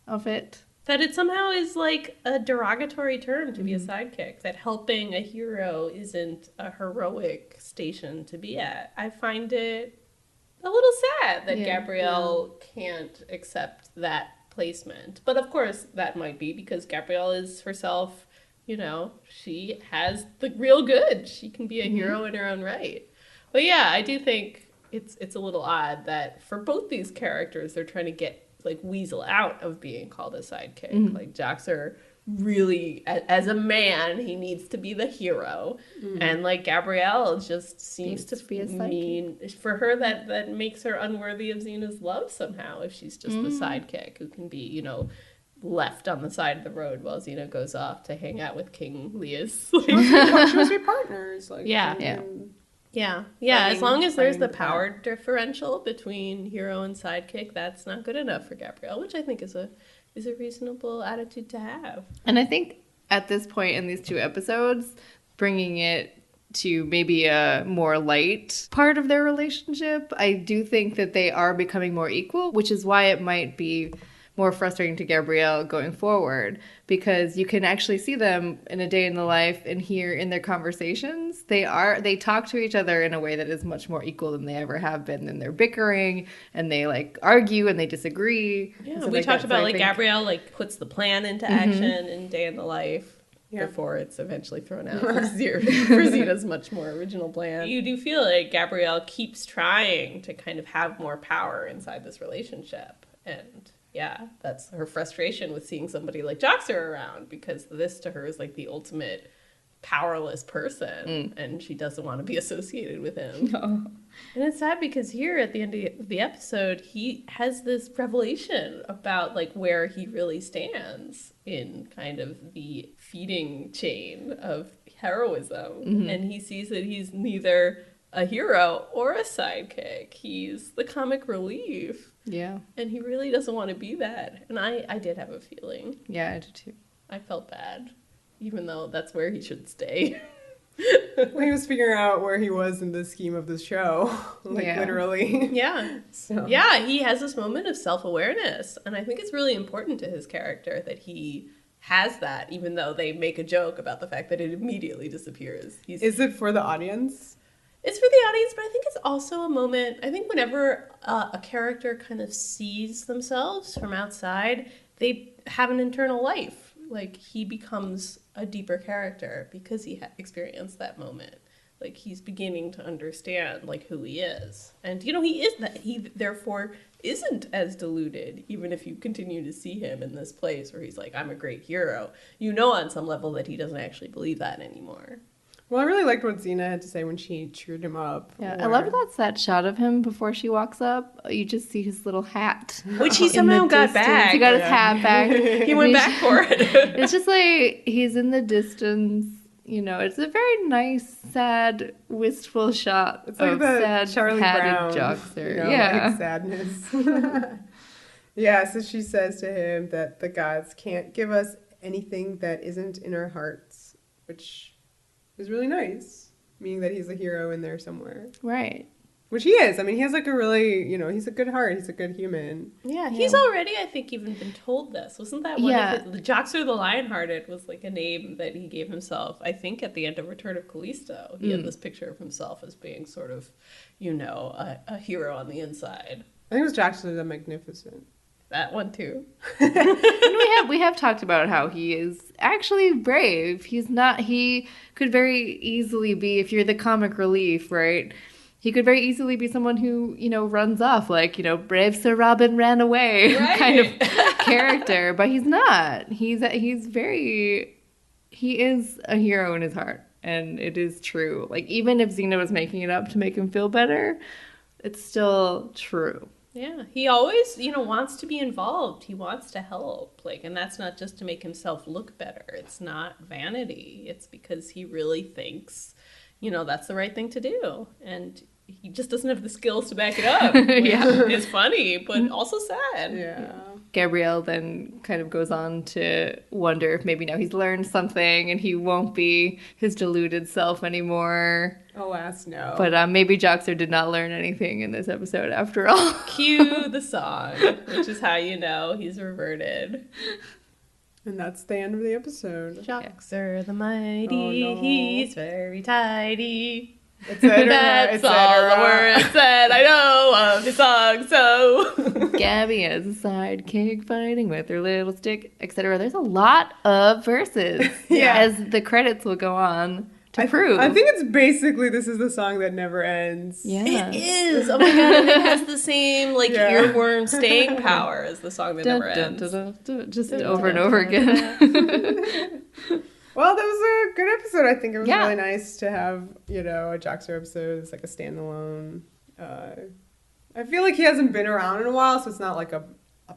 of it. That it somehow is like a derogatory term to be a sidekick. That helping a hero isn't a heroic station to be at. I find it a little sad that Gabrielle can't accept that placement. But of course, that might be because Gabrielle is herself, she has the real good. She can be a hero in her own right. But yeah, I do think it's a little odd that for both these characters, they're trying to weasel out of being called a sidekick. Mm-hmm. Like Joxer really, as a man, he needs to be the hero. Mm-hmm. And like Gabrielle just seems to be a sidekick. For her, that makes her unworthy of Xena's love somehow, if she's just the sidekick who can be, left on the side of the road while Xena goes off to hang out with King Leus. She must be partners. Yeah, as long as there's the power differential between hero and sidekick, that's not good enough for Gabrielle, which I think is a reasonable attitude to have. And I think at this point in these two episodes, bringing it to maybe a more light part of their relationship, I do think that they are becoming more equal, which is why it might be more frustrating to Gabrielle going forward, because you can actually see them in a day in the life and hear in their conversations. They talk to each other in a way that is much more equal than they ever have been. And they're bickering and they argue and they disagree. Yeah, we talked about Gabrielle puts the plan into action in day in the life. Yeah. Before it's eventually thrown out for Xena's much more original plan. You do feel like Gabrielle keeps trying to kind of have more power inside this relationship. And yeah, that's her frustration with seeing somebody like Joxer around, because this to her is the ultimate powerless person, and she doesn't want to be associated with him. No. And it's sad because here at the end of the episode, he has this revelation about where he really stands in kind of the feeding chain of heroism, and he sees that he's neither a hero or a sidekick. He's the comic relief. Yeah. And he really doesn't want to be that. And I did have a feeling. Yeah, I did too. I felt bad, even though that's where he should stay. When he was figuring out where he was in the scheme of the show, literally. Yeah. So. Yeah, he has this moment of self-awareness. And I think it's really important to his character that he has that, even though they make a joke about the fact that it immediately disappears. Is it for the audience? It's for the audience, but I think it's also a moment, I think whenever a character kind of sees themselves from outside, they have an internal life. Like, he becomes a deeper character because he experienced that moment. Like, he's beginning to understand, like, who he is. And, you know, he is that. He, therefore, isn't as deluded, even if you continue to see him in this place where he's like, I'm a great hero. You know on some level that he doesn't actually believe that anymore. Well, I really liked what Xena had to say when she cheered him up. Yeah, I love that shot of him before she walks up. You just see his little hat. Which he somehow got back. He got his hat back. He went back for it. It's just like, he's in the distance. You know, it's a very nice, sad, wistful shot it's like of the sad, Charlie padded Brown, Joxer. you know, Yeah. like sadness. Yeah, so she says to him that the gods can't give us anything that isn't in our hearts, which is really nice, meaning that he's a hero in there somewhere. Right. Which he is. I mean, he has like a really, you know, he's a good heart. He's a good human. Yeah, he's already, I think, even been told this. Wasn't that one of his... Joxer the Lionhearted was like a name that he gave himself. I think at the end of Return of Callisto, he had this picture of himself as being sort of, you know, a hero on the inside. I think it was Joxer the Magnificent. That one too. And we have talked about how he is actually brave. He could very easily be, if you're the comic relief, right? He could very easily be someone who, you know, runs off, like, you know, brave Sir Robin ran away kind of character. But he's not. He is a hero in his heart. And it is true. Like, even if Xena was making it up to make him feel better, it's still true. Yeah, he always, you know, wants to be involved. He wants to help. Like, and that's not just to make himself look better. It's not vanity. It's because he really thinks, you know, that's the right thing to do. And he just doesn't have the skills to back it up. It's funny, but also sad. Yeah. Gabrielle then kind of goes on to wonder if maybe now he's learned something and he won't be his deluded self anymore. Alas, no. But maybe Joxer did not learn anything in this episode after all. Cue the song, which is how you know he's reverted. And that's the end of the episode. Joxer the mighty, he's very tidy. That's all the words that I know of his song, so. Gabby as a sidekick fighting with her little stick, etc. There's a lot of verses, as the credits will go on to prove. I think it's basically This Is the Song That Never Ends. Yeah. It is. Oh my god, and it has the same, like, earworm staying power as the song that never ends. Just over and over again. Well, that was a good episode. I think it was really nice to have, you know, a Joxer episode. It's like a standalone. I feel like he hasn't been around in a while, so it's not like a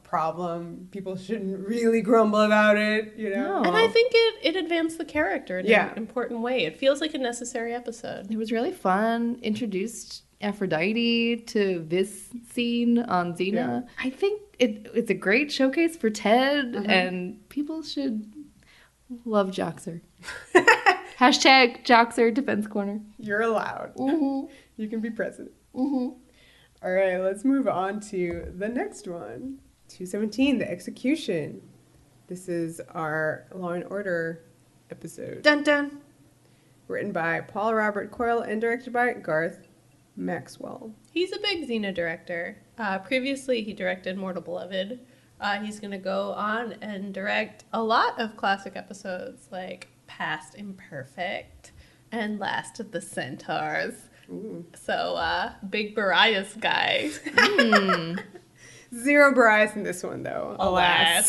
problem. People shouldn't really grumble about it, you know? No. And I think it advanced the character in an important way. It feels like a necessary episode. It was really fun. Introduced Aphrodite to this scene on Xena. Yeah. I think it's a great showcase for Ted, and people should... love Joxer. Hashtag Joxer Defense Corner. You're allowed. Mm-hmm. You can be president. Mm-hmm. All right, let's move on to the next one. 217, The Execution. This is our Law and Order episode. Dun dun. Written by Paul Robert Coyle and directed by Garth Maxwell. He's a big Xena director. Previously, he directed Mortal Beloved. He's going to go on and direct a lot of classic episodes like Past Imperfect and Last of the Centaurs. Ooh. So, big Boreas guy. Zero Boreas in this one, though. Alas.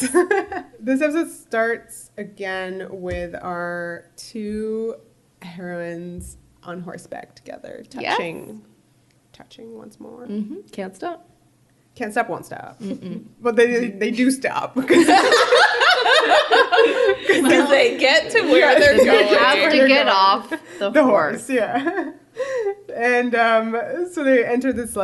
This episode starts again with our two heroines on horseback together, touching once more. Mm-hmm. Can't stop. Can't stop, won't stop. But they do stop. Because they get to where they're going. They have to get off the horse. Yeah. And so they enter this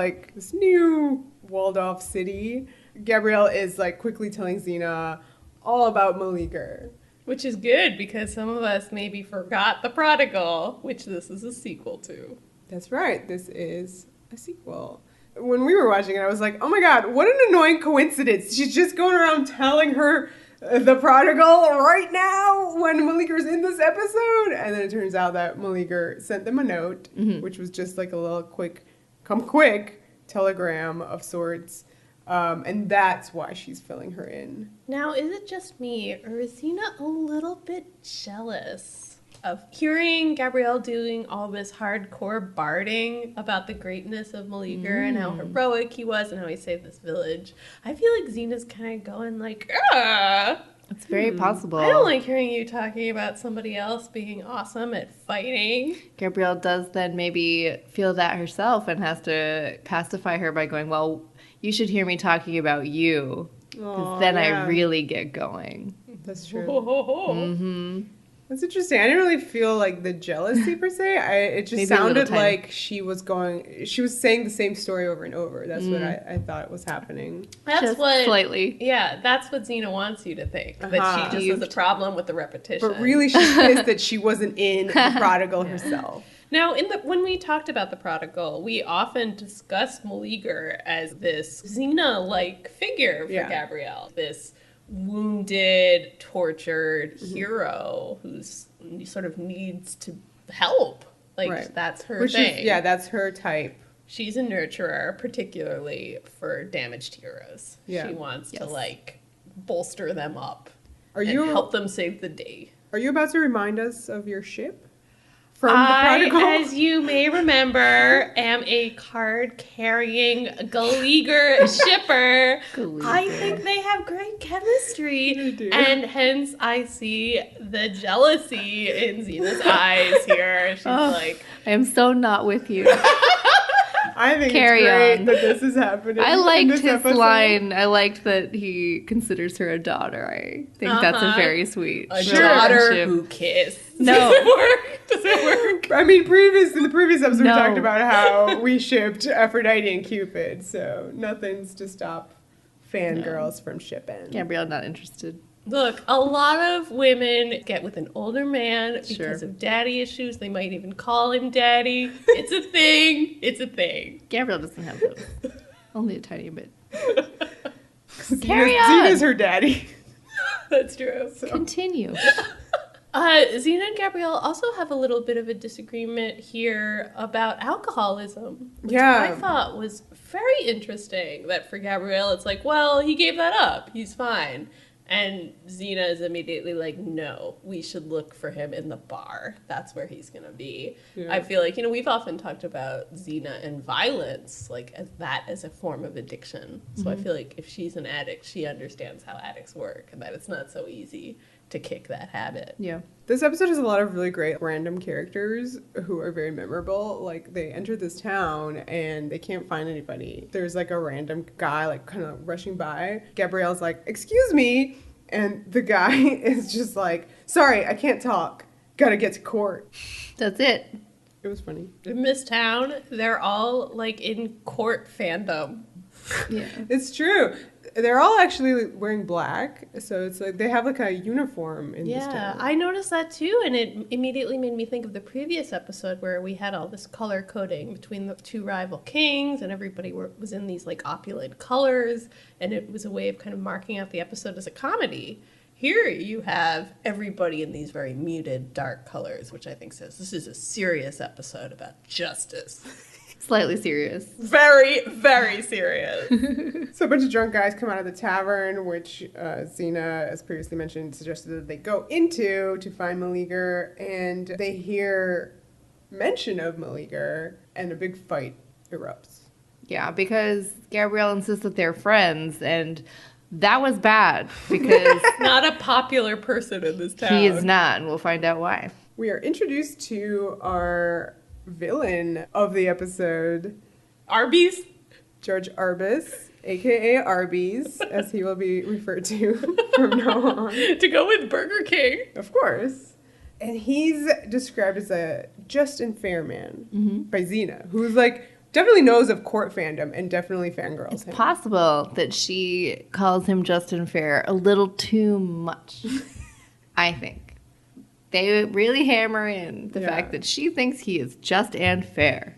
new walled off city. Gabrielle is like quickly telling Xena all about Maleager. Which is good because some of us maybe forgot The Prodigal, which this is a sequel to. That's right. This is a sequel. When we were watching it, I was like, oh my god, what an annoying coincidence. She's just going around telling her The Prodigal right now when Maleager's in this episode. And then it turns out that Maleager sent them a note, which was just like a little quick telegram of sorts. And that's why she's filling her in. Now, is it just me, or is Xena a little bit jealous of hearing Gabrielle doing all this hardcore barding about the greatness of Maleager and how heroic he was and how he saved this village? I feel like Xena's kind of going like, ah! It's very possible. I don't like hearing you talking about somebody else being awesome at fighting. Gabrielle does then maybe feel that herself and has to pacify her by going, well, you should hear me talking about you. Because then I really get going. That's true. Mm-hmm. That's interesting. I didn't really feel like the jealousy per se. It just sounded like she was saying the same story over and over. That's what I thought was happening. That's just what, slightly. Yeah, that's what Xena wants you to think. That she just has a problem with the repetition. But really she's pissed that she wasn't in the prodigal herself. Now, when we talked about the prodigal, we often discussed Maleager as this Xena-like figure for Gabrielle. This wounded, tortured hero who's sort of needs to help. Like, that's her thing. That's her type. She's a nurturer, particularly for damaged heroes. Yeah. She wants to, like, bolster them up and help them save the day. Are you about to remind us of your ship? From the prodigal? As you may remember, am a card-carrying Galeager shipper. I think they have great chemistry. They do. And hence I see the jealousy in Xena's eyes here. She's like... I am so not with you. I think it's great that this is happening. I liked his line. I liked that he considers her a daughter. I think that's a very sweet daughter who kissed. No. Does it work? I mean, in the previous episode, we talked about how we shipped Aphrodite and Cupid, so nothing's to stop fangirls from shipping. Gabrielle not interested. Look, a lot of women get with an older man because of daddy issues. They might even call him daddy. It's a thing. It's a thing. Gabrielle doesn't have those. Only a tiny bit. Carry on. Xena's her daddy. That's true. So. Continue. Xena and Gabrielle also have a little bit of a disagreement here about alcoholism, which I thought was very interesting. That for Gabrielle, it's like, well, he gave that up. He's fine. And Xena is immediately like, no, we should look for him in the bar. That's where he's going to be. Yeah. I feel like, we've often talked about Xena and violence, like as a form of addiction. So I feel like if she's an addict, she understands how addicts work and that it's not so easy to kick that habit. Yeah. This episode has a lot of really great random characters who are very memorable. Like, they enter this town and they can't find anybody. There's like a random guy like kind of rushing by. Gabrielle's like, excuse me. And the guy is just like, sorry, I can't talk. Gotta get to court. That's it. It was funny. In this town, they're all like in court fandom. Yeah. It's true. They're all actually wearing black, so it's like they have like a uniform in this town. Yeah, I noticed that too, and it immediately made me think of the previous episode where we had all this color coding between the two rival kings, and everybody was in these like opulent colors, and it was a way of kind of marking out the episode as a comedy. Here you have everybody in these very muted, dark colors, which I think says this is a serious episode about justice. Slightly serious. Very, very serious. So a bunch of drunk guys come out of the tavern, which Xena, as previously mentioned, suggested that they go into to find Maleager, and they hear mention of Maleager, and a big fight erupts. Yeah, because Gabrielle insists that they're friends, and that was bad, because... Not a popular person in this town. He is not, and we'll find out why. We are introduced to our villain of the episode, Arby's? George Arbus, a.k.a. Arby's, as he will be referred to from now on. To go with Burger King. Of course. And he's described as a just and fair man by Xena, who's like, definitely knows of court fandom and definitely fangirls It's him. possible that she calls him just and fair a little too much, I think. They really hammer in the fact that she thinks he is just and fair.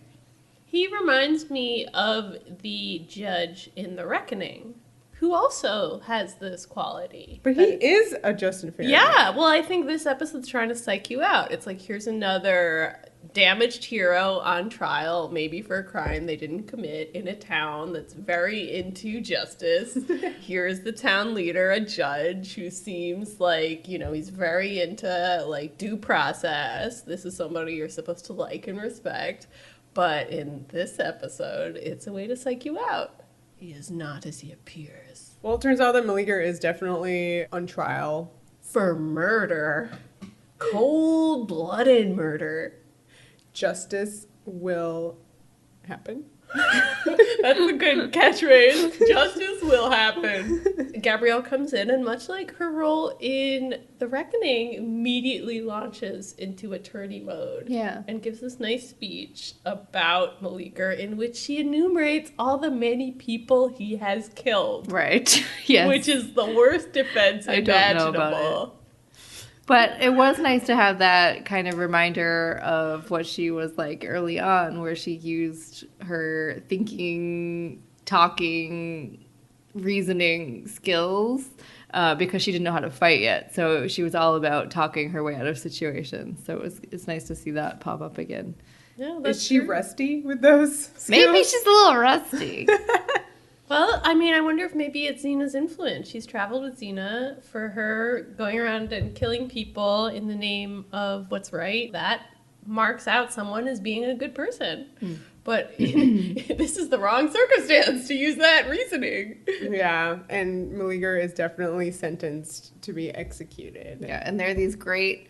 He reminds me of the judge in The Reckoning, who also has this quality. But he is a Justin Fair. Yeah, well, I think this episode's trying to psych you out. It's like, here's another damaged hero on trial, maybe for a crime they didn't commit in a town that's very into justice. Here's the town leader, a judge who seems like, you know, he's very into, like, due process. This is somebody you're supposed to like and respect. But in this episode, it's a way to psych you out. He is not as he appears. Well, it turns out that Maleager is definitely on trial. For murder. Cold-blooded murder. Justice will happen. That's a good catchphrase. Justice will happen. Gabrielle comes in, and much like her role in The Reckoning, immediately launches into attorney mode. Yeah. And gives this nice speech about Maleager in which she enumerates all the many people he has killed. Right. Yes. Which is the worst defense imaginable. Don't know about it. But it was nice to have that kind of reminder of what she was like early on, where she used her thinking, talking, reasoning skills because she didn't know how to fight yet. So she was all about talking her way out of situations. So it's nice to see that pop up again. Yeah, is she rusty with those skills? Maybe she's a little rusty. Well, I mean, I wonder if maybe it's Xena's influence. She's traveled with Xena. For her, going around and killing people in the name of what's right, that marks out someone as being a good person. But this is the wrong circumstance to use that reasoning. Yeah, and Maleager is definitely sentenced to be executed. Yeah, and there are these great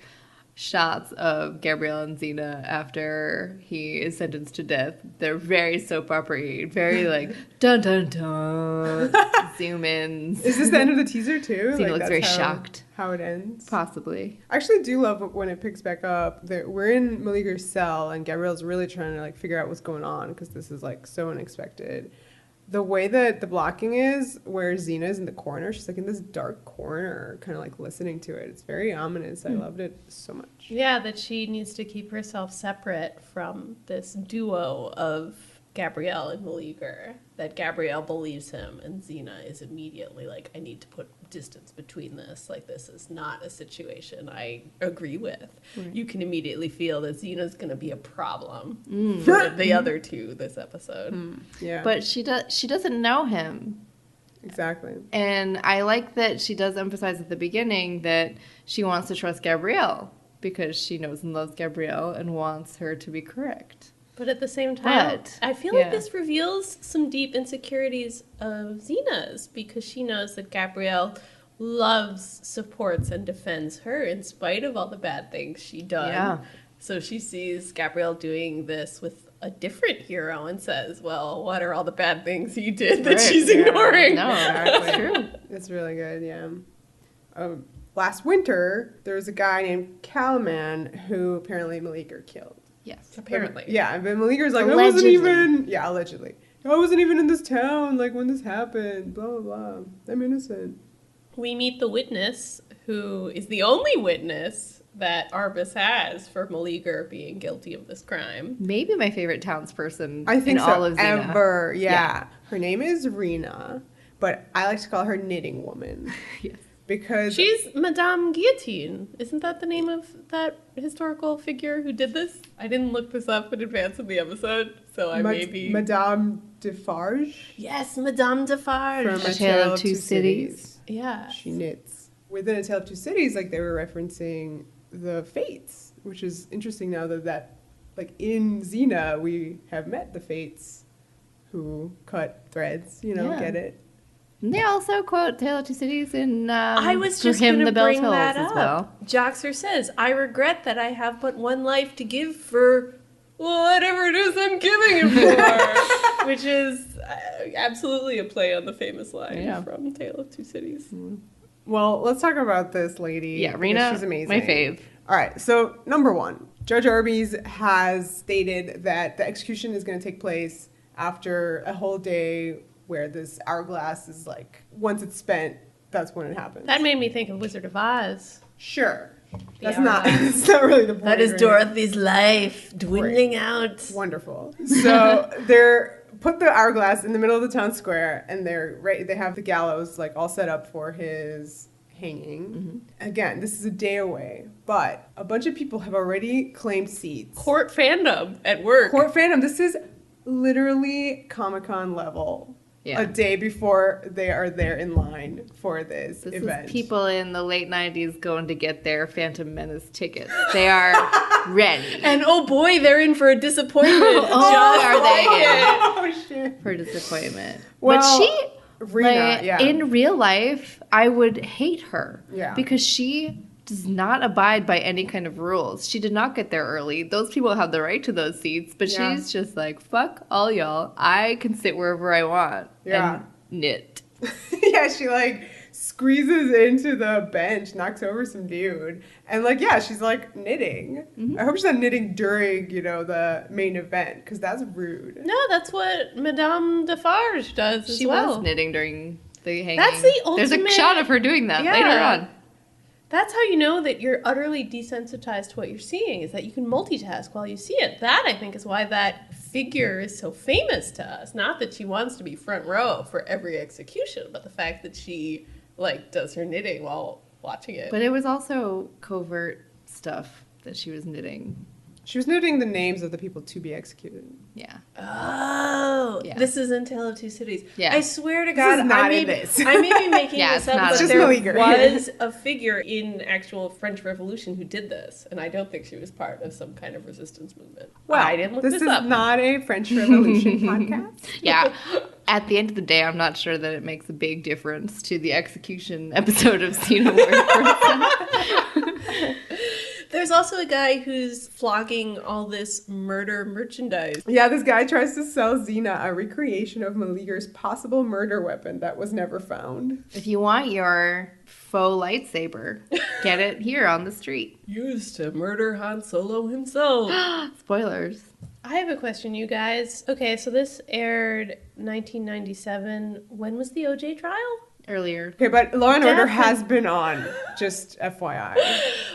shots of Gabrielle and Xena after he is sentenced to death. They're very soap opera-y, very like dun dun dun zoom ins. Is this the end of the teaser too? Xena looks very shocked. How it ends? Possibly. I actually do love when it picks back up. We're in Maleager's cell and Gabrielle's really trying to like figure out what's going on because this is like so unexpected. The way that the blocking is, where Xena's in the corner, she's like in this dark corner, kind of like listening to it. It's very ominous. I loved it so much. Yeah, that she needs to keep herself separate from this duo of Gabrielle and Maleager. That Gabrielle believes him, and Xena is immediately like, I need to put distance between this. Like, this is not a situation I agree with. Right. You can immediately feel that Xena's going to be a problem for the other two this episode. Yeah, but she doesn't know him. Exactly. And I like that she does emphasize at the beginning that she wants to trust Gabrielle because she knows and loves Gabrielle and wants her to be correct. But at the same time, I feel like this reveals some deep insecurities of Xena's because she knows that Gabrielle loves, supports, and defends her in spite of all the bad things she does. Yeah. So she sees Gabrielle doing this with a different hero and says, well, what are all the bad things you did that she's ignoring? No, that's true. It's really good, yeah. Last winter, there was a guy named Calman who apparently Maleager killed. Yes. Apparently. Yeah, but Maleager's like, allegedly. I wasn't even... Yeah, allegedly. I wasn't even in this town, like, when this happened, blah, blah, blah. I'm innocent. We meet the witness, who is the only witness that Arbus has for Maleager being guilty of this crime. Maybe my favorite townsperson I think in so, all of Xena. ever, yeah. Her name is Rena, but I like to call her Knitting Woman. Yes. Because she's Madame Guillotine. Isn't that the name of that historical figure who did this? I didn't look this up in advance of the episode, so I maybe... Madame Defarge? Yes, Madame Defarge. From A Tale of Two Cities. Yeah. She knits. Within A Tale of Two Cities, like, they were referencing the Fates, which is interesting now that like, in Xena, we have met the Fates who cut threads, get it? And they also quote Tale of Two Cities in I was just For Him gonna the Bell bring Tolls that as up. well. Joxer says, I regret that I have but one life to give for whatever it is I'm giving it for. Which is absolutely a play on the famous line from Tale of Two Cities. Mm-hmm. Well, let's talk about this lady. Yeah, Rena, she's amazing. my fave. All right, so number one, Judge Arby's has stated that the execution is going to take place after a whole day where this hourglass is like, once it's spent, that's when it happens. That made me think of Wizard of Oz. Sure. That's not really the point. That is Dorothy's life dwindling out. Wonderful. So put the hourglass in the middle of the town square, and they have the gallows like all set up for his hanging. Again, this is a day away, but a bunch of people have already claimed seats. Court fandom at work. Court fandom. This is literally Comic-Con level. Yeah. A day before they are there in line for this event. Is people in the late 90s going to get their Phantom Menace tickets. They are ready. And oh boy, they're in for a disappointment. Are they Oh, shit. For disappointment. Well, but she, Rena, in real life, I would hate her. Yeah. Because she does not abide by any kind of rules. She did not get there early. Those people have the right to those seats, but she's just like, fuck all y'all. I can sit wherever I want and knit. Yeah, she like squeezes into the bench, knocks over some dude, and like, yeah, she's like knitting. I hope she's not knitting during, the main event, because that's rude. No, that's what Madame Defarge does as well. She was knitting during the hanging. That's the ultimate... There's a shot of her doing that later on. That's how you know that you're utterly desensitized to what you're seeing, is that you can multitask while you see it. That, I think, is why that figure is so famous to us. Not that she wants to be front row for every execution, but the fact that she, does her knitting while watching it. But it was also covert stuff that she was knitting. She was knitting the names of the people to be executed. Yeah. Oh, yeah. This is in Tale of Two Cities. Yeah. I swear to God, I may be making this up, but there was a figure in actual French Revolution who did this, and I don't think she was part of some kind of resistance movement. Well, I didn't look this up. This is not a French Revolution podcast. Yeah. At the end of the day, I'm not sure that it makes a big difference to the execution episode of Xena. There's also a guy who's flogging all this murder merchandise. Yeah, this guy tries to sell Xena a recreation of Maleager's possible murder weapon that was never found. If you want your faux lightsaber, get it here on the street. Used to murder Han Solo himself. Spoilers. I have a question, you guys. Okay, so this aired 1997. When was the OJ trial? Earlier. Okay, but Law and Order has been on, just FYI.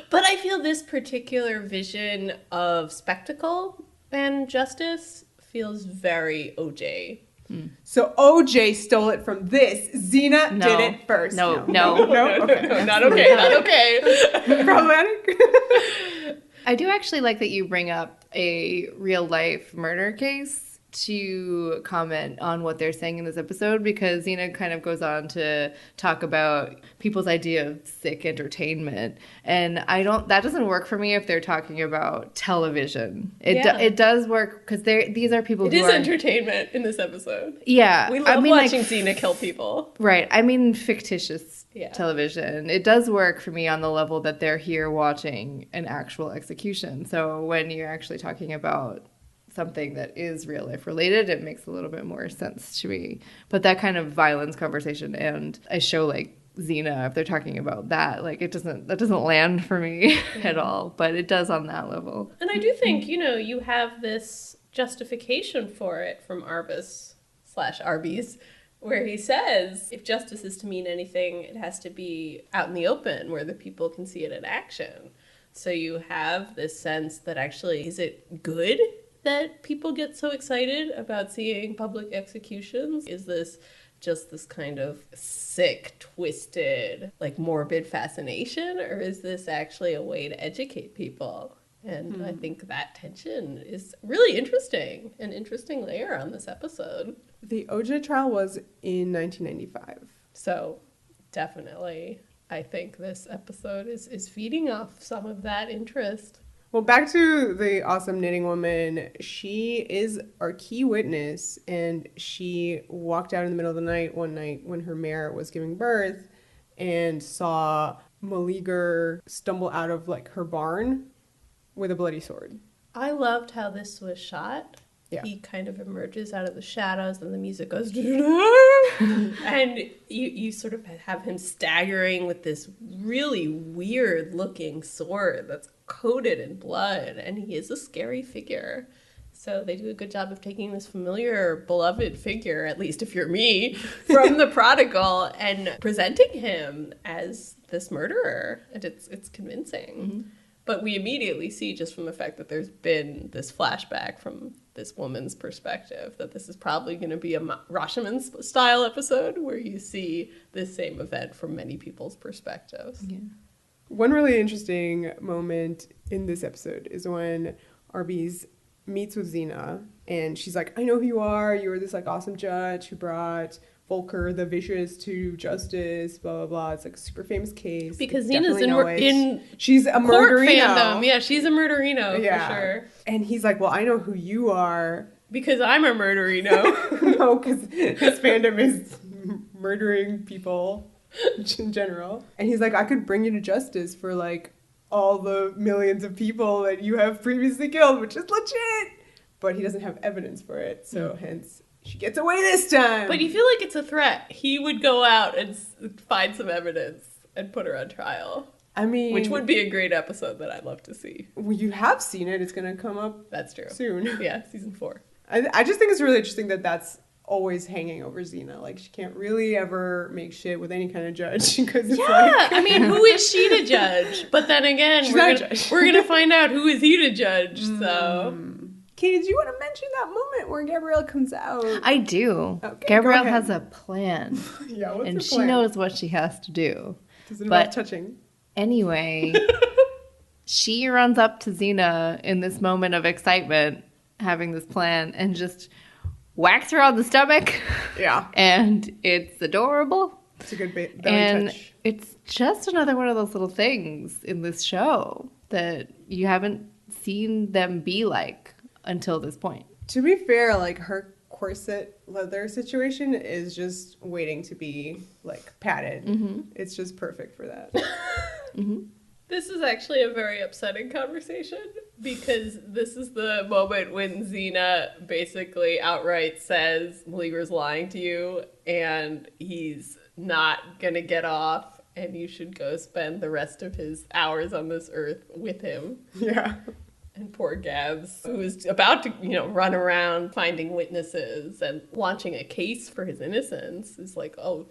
But I feel this particular vision of spectacle and justice feels very OJ. So OJ stole it from this. Xena did it first. No. Okay. Not okay. Not okay. Problematic? I do actually like that you bring up a real life murder case to comment on what they're saying in this episode, because Xena kind of goes on to talk about people's idea of sick entertainment, and that doesn't work for me if they're talking about television. It does work because these are people who are entertainment in this episode. Yeah, we love watching Xena kill people. Right, I mean fictitious television. It does work for me on the level that they're here watching an actual execution. So when you're actually talking about something that is real life related, it makes a little bit more sense to me. But that kind of violence conversation and a show like Xena, if they're talking about that, that doesn't land for me at all. But it does on that level. And I do think, you have this justification for it from Arby's, where he says, if justice is to mean anything, it has to be out in the open where the people can see it in action. So you have this sense that actually, is it good that people get so excited about seeing public executions? Is this just this kind of sick, twisted, morbid fascination? Or is this actually a way to educate people? And I think that tension is really interesting, an interesting layer on this episode. The OJ trial was in 1995. So definitely, I think this episode is feeding off some of that interest. Well, back to the awesome knitting woman. She is our key witness, and she walked out in the middle of the night one night when her mare was giving birth and saw Maleager stumble out of her barn with a bloody sword. I loved how this was shot. Yeah. He kind of emerges out of the shadows, and the music goes, and you sort of have him staggering with this really weird looking sword that's coated in blood, and he is a scary figure. So they do a good job of taking this familiar, beloved figure, at least if you're me, from the prodigal, and presenting him as this murderer, and it's convincing. But we immediately see, just from the fact that there's been this flashback from this woman's perspective, that this is probably going to be a Rashomon style episode where you see this same event from many people's perspectives. Yeah. One really interesting moment in this episode is when Arby's meets with Xena, and she's like, I know who you are. You were this like awesome judge who brought Volker the Vicious to justice, blah, blah, blah. It's like a super famous case. Because Xena's in she's a court murderino. fandom. Yeah, she's a murderino for sure. And he's like, well, I know who you are. Because I'm a murderino. No, because his fandom is murdering people in general. And he's like, I could bring you to justice for like all the millions of people that you have previously killed, which is legit. But he doesn't have evidence for it, so hence she gets away this time. But you feel like it's a threat. He would go out and find some evidence and put her on trial. I mean, which would be a great episode that I'd love to see. Well, you have seen it. It's going to come up. That's true. Soon. Yeah, season 4. I just think it's really interesting that that's always hanging over Xena. Like, she can't really ever make shit with any kind of judge because it's I mean, who is she to judge? But then again, we're gonna find out who is he to judge. So, Katie, do you want to mention that moment where Gabrielle comes out? I do. Okay, Gabrielle has a plan. Yeah, what's and the she plan? knows what she has to do. Does it involve touching? Anyway, she runs up to Xena in this moment of excitement, having this plan, and just whacks her on the stomach. Yeah. And it's adorable. It's a good belly and touch. It's just another one of those little things in this show that you haven't seen them be like until this point. To be fair, like, her corset leather situation is just waiting to be, like, padded. Mm-hmm. It's just perfect for that. Mm-hmm. This is actually a very upsetting conversation because this is the moment when Xena basically outright says Maleager's lying to you and he's not gonna get off and you should go spend the rest of his hours on this earth with him. Yeah. And poor Gabs, who is about to, run around finding witnesses and launching a case for his innocence, is like, oh,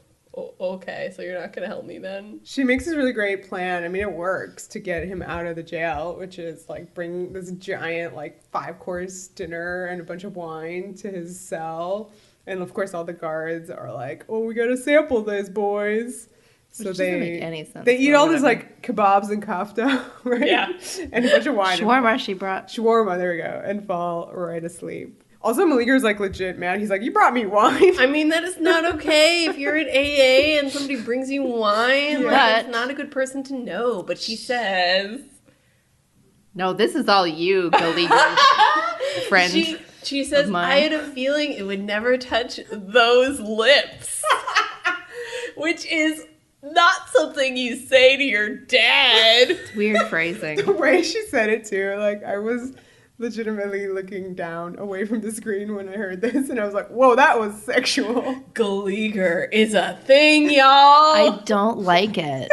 okay, so you're not going to help me then? She makes this really great plan. I mean, it works to get him out of the jail, which is, like, bring this giant, like, 5-course dinner and a bunch of wine to his cell. And, of course, all the guards are like, oh, we got to sample this, boys. So Which doesn't make any sense. They eat all this, like, kebabs and kafta, right? Yeah. And a bunch of wine. Shawarma she brought. Shawarma, there we go. And fall right asleep. Also, Maleager's, like, legit mad. He's like, you brought me wine. I mean, that is not okay if you're at AA and somebody brings you wine. Yeah. Like, it's not a good person to know. But she says... No, this is all you, Galeager friend. She says, I had a feeling it would never touch those lips. Which is not something you say to your dad. It's weird phrasing. The way she said it, too. Like, I was legitimately looking down away from the screen when I heard this, and I was like, whoa, that was sexual. Galeager is a thing, y'all. I don't like it.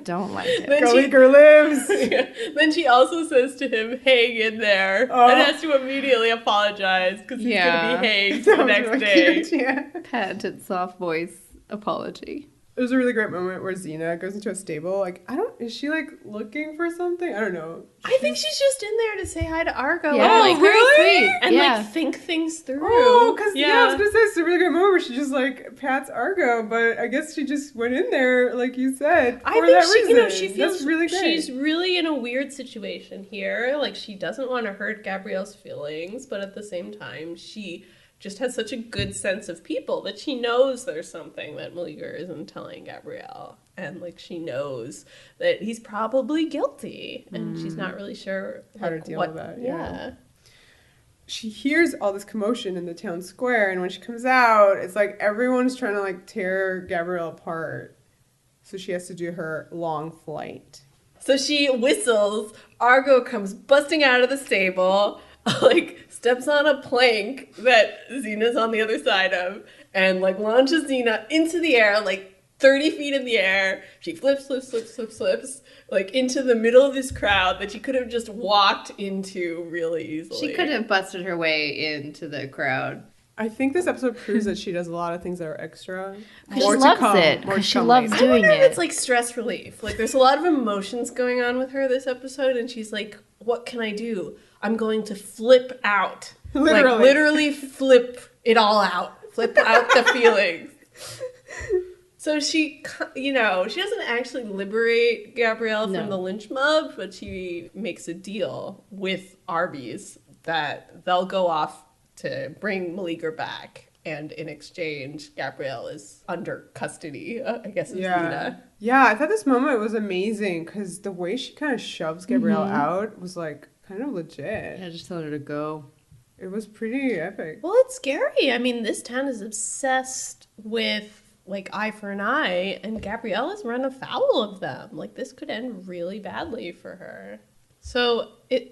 Don't like it. Galeager lives. Then she also says to him, hang in there. And has to immediately apologize because he's going to be hanged the next really day. Cute, yeah. Patented soft voice apology. It was a really great moment where Xena goes into a stable. Like, is she, like, looking for something? I don't know. I think she's just in there to say hi to Argo. Yeah. And, like, really? Very sweet. and Yeah. like think things through. Oh, because I was gonna say it's a really good moment where she just like pats Argo, but I guess she just went in there, like you said, for that reason. She feels that's really great. She's really in a weird situation here. Like, she doesn't want to hurt Gabrielle's feelings, but at the same time, she just has such a good sense of people that she knows there's something that Maleager isn't telling Gabrielle. And, like, she knows that he's probably guilty. And she's not really sure how to deal with that. Yeah. She hears all this commotion in the town square, and when she comes out, it's like everyone's trying to, like, tear Gabrielle apart. So she has to do her long flight. So she whistles. Argo comes busting out of the stable, like, steps on a plank that Xena's on the other side of, and, like, launches Xena into the air, like, 30 feet in the air. She flips, like, into the middle of this crowd that she could have just walked into really easily. She could have busted her way into the crowd. I think this episode proves that she does a lot of things that are extra. She loves it. Because she loves doing it. I wonder if it's like stress relief. Like there's a lot of emotions going on with her this episode, and she's like, what can I do? I'm going to flip out. Literally. Like literally flip it all out. Flip out the feelings. So she, she doesn't actually liberate Gabrielle from the lynch mob, but she makes a deal with Arby's that they'll go off to bring Maleager back. And in exchange, Gabrielle is under custody, I guess, of Xena. Yeah, I thought this moment was amazing because the way she kind of shoves Gabrielle out was like kind of legit. Yeah, just tell her to go. It was pretty epic. Well, it's scary. I mean, this town is obsessed with like eye for an eye, and Gabrielle has run afoul of them. Like this could end really badly for her. So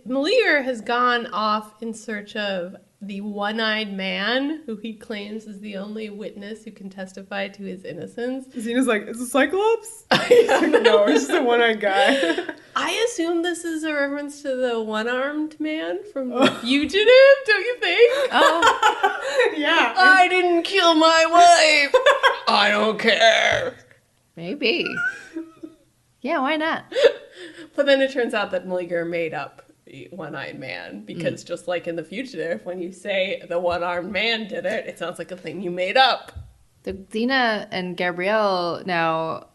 Maleager has gone off in search of the one-eyed man who he claims is the only witness who can testify to his innocence. Xena's like, is it Cyclops? No, it's just a one-eyed guy. I assume this is a reference to the one-armed man from The Fugitive, don't you think? Oh. Yeah. I didn't kill my wife. I don't care. Maybe. Yeah, why not? But then it turns out that Maleager made up the one-eyed man because just like in The Fugitive, when you say the one-armed man did it, it sounds like a thing you made up. So Xena and Gabrielle now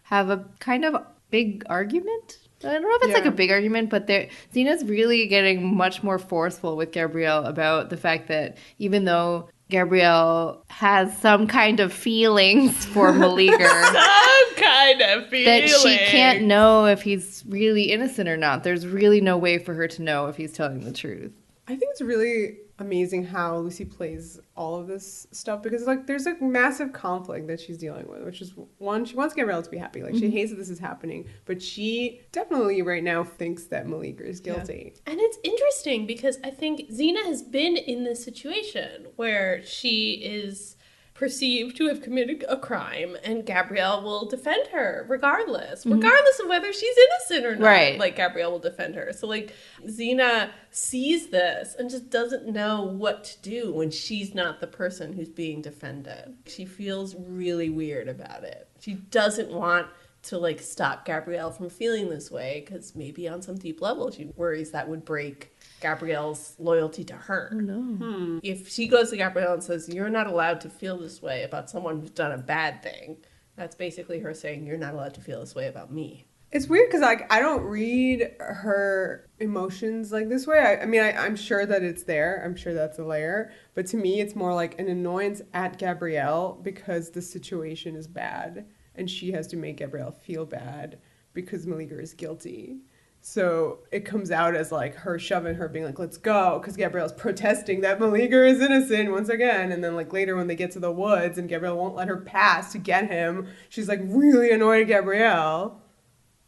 have a kind of big argument. I don't know if it's like a big argument, but Xena's really getting much more forceful with Gabrielle about the fact that even though Gabrielle has some kind of feelings for Maleager. Some kind of feeling. That she can't know if he's really innocent or not. There's really no way for her to know if he's telling the truth. I think it's really amazing how Lucy plays all of this stuff because like there's a massive conflict that she's dealing with, which is one, she wants Gabrielle to be happy. Like she hates that this is happening, but she definitely right now thinks that Maleager is guilty. Yeah. And it's interesting because I think Xena has been in this situation where she is perceived to have committed a crime and Gabrielle will defend her regardless of whether she's innocent or not. Right. Like Gabrielle will defend her. So like Xena sees this and just doesn't know what to do when she's not the person who's being defended. She feels really weird about it. She doesn't want to like stop Gabrielle from feeling this way because maybe on some deep level she worries that would break Gabrielle's loyalty to her. Oh, no. If she goes to Gabrielle and says, you're not allowed to feel this way about someone who's done a bad thing, that's basically her saying, you're not allowed to feel this way about me. It's weird because like I don't read her emotions like this way. I'm sure that it's there. I'm sure that's a layer. But to me, it's more like an annoyance at Gabrielle because the situation is bad. And she has to make Gabrielle feel bad because Maleager is guilty. So it comes out as like her shoving her, being like, let's go. Because Gabrielle's protesting that Maleager is innocent once again. And then like later when they get to the woods and Gabrielle won't let her pass to get him, she's like really annoyed at Gabrielle.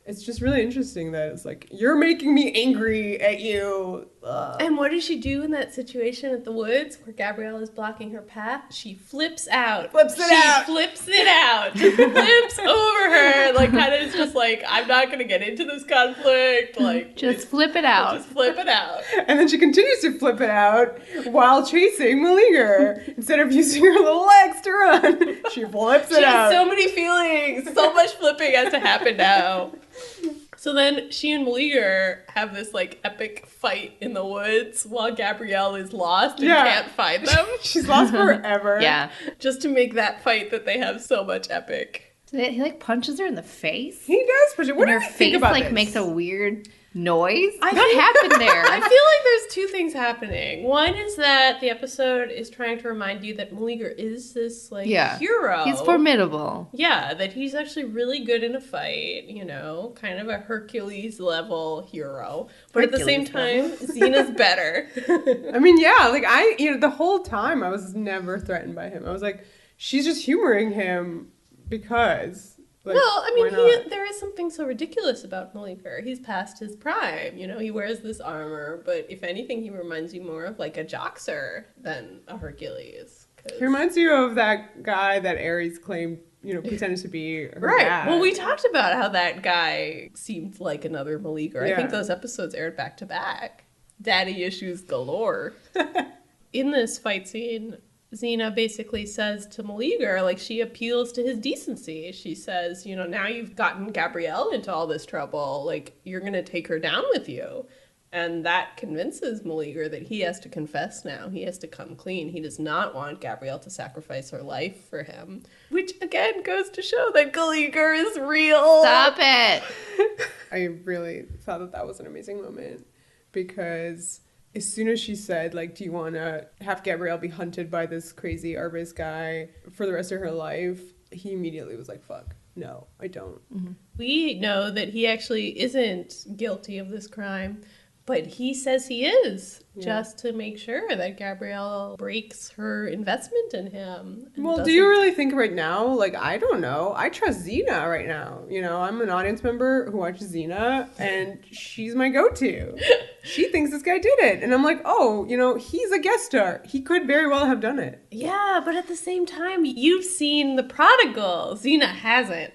It's just really interesting that it's like, you're making me angry at you. Ugh. And what does she do in that situation at the woods where Gabrielle is blocking her path? She flips out. Flips it out. Just flips over her. Like, kind of is just like, I'm not going to get into this conflict. Like, just flip it out. Just flip it out. And then she continues to flip it out while chasing Maleager. Instead of using her little legs to run, she flips it out. She has so many feelings. So much flipping has to happen now. So then she and Maleager have this like epic fight in the woods while Gabrielle is lost and can't find them. She's lost forever. Yeah. Just to make that fight that they have so much epic. He like punches her in the face. He does push it. What do you think about like this? Makes a weird noise. What happened there? I feel like there's two things happening. One is that the episode is trying to remind you that Maleager is this like hero. He's formidable. Yeah, that he's actually really good in a fight, kind of a Hercules level hero. But at the same time, Xena's better. I mean, yeah, like the whole time I was never threatened by him. I was like, she's just humoring him because. Like, well, I mean, there is something so ridiculous about Maleager. He's past his prime. He wears this armor, but if anything, he reminds you more of like a Joxer than a Hercules. He reminds you of that guy that Ares claimed, pretended to be her dad. Well, we talked about how that guy seemed like another Maleager. Yeah. I think those episodes aired back to back. Daddy issues galore. In this fight scene, Xena basically says to Maleager, like, she appeals to his decency. She says, you know, now you've gotten Gabrielle into all this trouble, like, you're gonna take her down with you. And that convinces Maleager that he has to confess now. He has to come clean. He does not want Gabrielle to sacrifice her life for him. Which, again, goes to show that Galeager is real. Stop it! I really thought that that was an amazing moment. Because as soon as she said, like, do you want to have Gabrielle be hunted by this crazy Arbus guy for the rest of her life? He immediately was like, fuck, no, I don't. Mm-hmm. We know that he actually isn't guilty of this crime. But he says he is, just to make sure that Gabrielle breaks her investment in him. Well, do you really think right now? Like, I don't know. I trust Xena right now. You know, I'm an audience member who watches Xena, and she's my go-to. She thinks this guy did it. And I'm like, oh, you know, he's a guest star. He could very well have done it. Yeah, but at the same time, you've seen The Prodigal. Xena hasn't.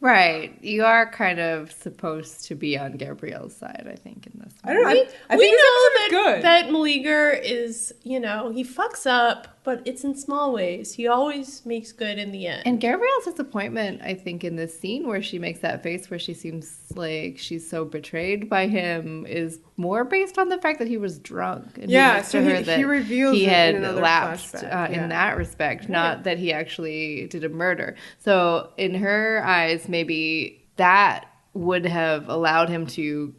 Right. You are kind of supposed to be on Gabrielle's side, I think, in this one. I don't know. I think we this know good. that Maleager is, you know, he fucks up, but it's in small ways. He always makes good in the end. And Gabrielle's disappointment, I think, in this scene where she makes that face where she seems like she's so betrayed by him is more based on the fact that he was drunk. And so he reveals he it had in another lapsed flashback. in that respect, not that he actually did a murder. So in her eyes, maybe that would have allowed him to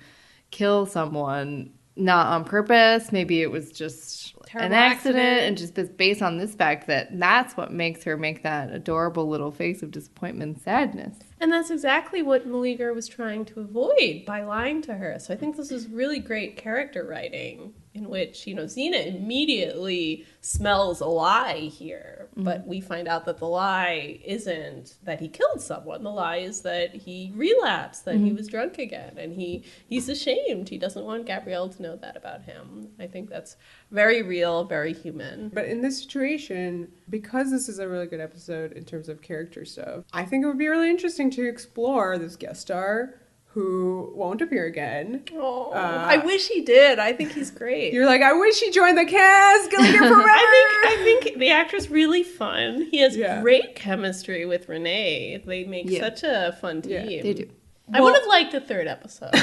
kill someone, not on purpose. Maybe it was just an accident, and just based on this fact that that's what makes her make that adorable little face of disappointment and sadness. And that's exactly what Maleager was trying to avoid by lying to her. So I think this is really great character writing in which, you know, Xena immediately smells a lie here. Mm-hmm. But we find out that the lie isn't that he killed someone. The lie is that he relapsed, that he was drunk again. And he's ashamed. He doesn't want Gabrielle to know that about him. I think that's very real, very human. But in this situation, because this is a really good episode in terms of character stuff, I think it would be really interesting to explore this guest star who won't appear again. Oh, I wish he did. I think he's great. You're like, I wish he joined the cast. Galeager Forever. I think the actor's really fun. He has great chemistry with Renee. They make such a fun team. Yeah, they do. I would have liked a third episode,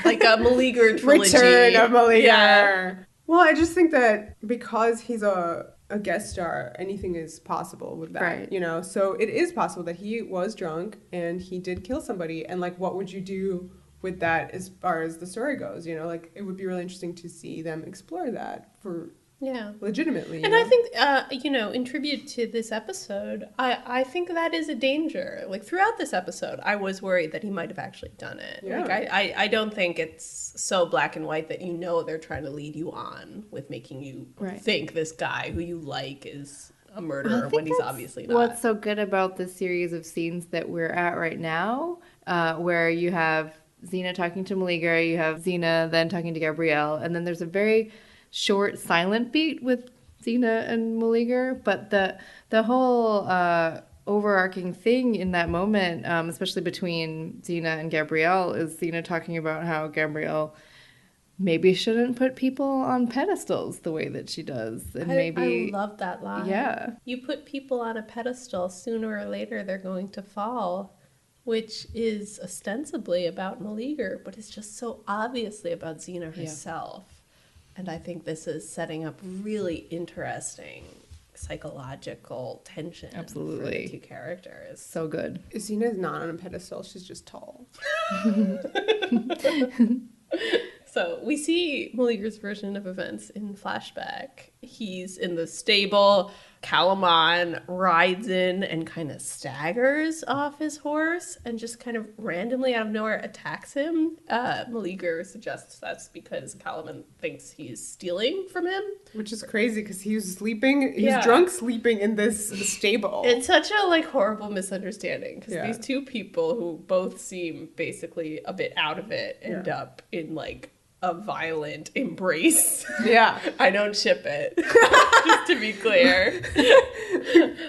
like a Maleager trilogy. Return of Maleager. Yeah. Well, I just think that because he's a guest star, anything is possible with that, right. You know? So it is possible that he was drunk and he did kill somebody. And, like, what would you do with that as far as the story goes? You know, like, it would be really interesting to see them explore that for legitimately. And I think, you know, in tribute to this episode, I think that is a danger. Like, throughout this episode, I was worried that he might have actually done it. Yeah. Like, I don't think it's so black and white that you know they're trying to lead you on with making you think this guy who you like is a murderer when he's obviously not. What's so good about this series of scenes that we're at right now, where you have Xena talking to Maleager, you have Xena then talking to Gabrielle, and then there's a very short silent beat with Xena and Maleager, but the whole overarching thing in that moment, especially between Xena and Gabrielle, is Xena talking about how Gabrielle maybe shouldn't put people on pedestals the way that she does. And I love that line. Yeah. You put people on a pedestal, sooner or later they're going to fall, which is ostensibly about Maleager, but it's just so obviously about Xena herself. Yeah. And I think this is setting up really interesting psychological tension for the two characters. So good. Xena is not on a pedestal. She's just tall. So we see Maleager's version of events in flashback. He's in the stable. Calamon rides in and kind of staggers off his horse and just kind of randomly out of nowhere attacks him. Maleager suggests that's because Calamon thinks he's stealing from him. Which is crazy because he was sleeping. He was drunk sleeping in this stable. It's such a horrible misunderstanding because these two people who both seem basically a bit out of it end up in a violent embrace. Yeah. I don't ship it. Just to be clear.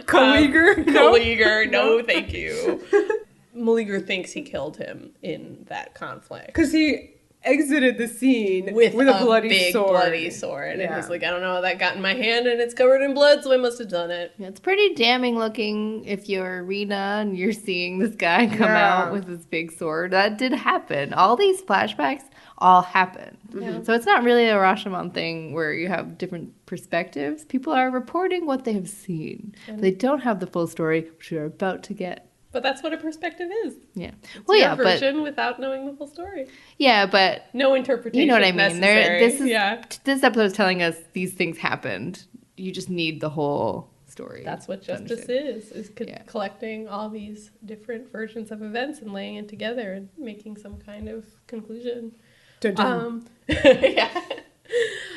Galeager? Galeager, no thank you. Maleager thinks he killed him in that conflict. Because he exited the scene with a bloody big sword. bloody sword. And he's like, I don't know how that got in my hand, and it's covered in blood, so I must have done it. Yeah, it's pretty damning looking if you're Rena and you're seeing this guy come out with this big sword. That did happen. All these flashbacks all happened. So it's not really a Rashomon thing where you have different perspectives. People are reporting what they have seen. They don't have the full story, which we're about to get. But that's what a perspective is. Yeah. It's your version without knowing the full story. Yeah, but no interpretation. You know what I mean? Necessary. This episode is telling us these things happened. You just need the whole story. That's what justice is collecting all these different versions of events and laying it together and making some kind of conclusion. Yeah.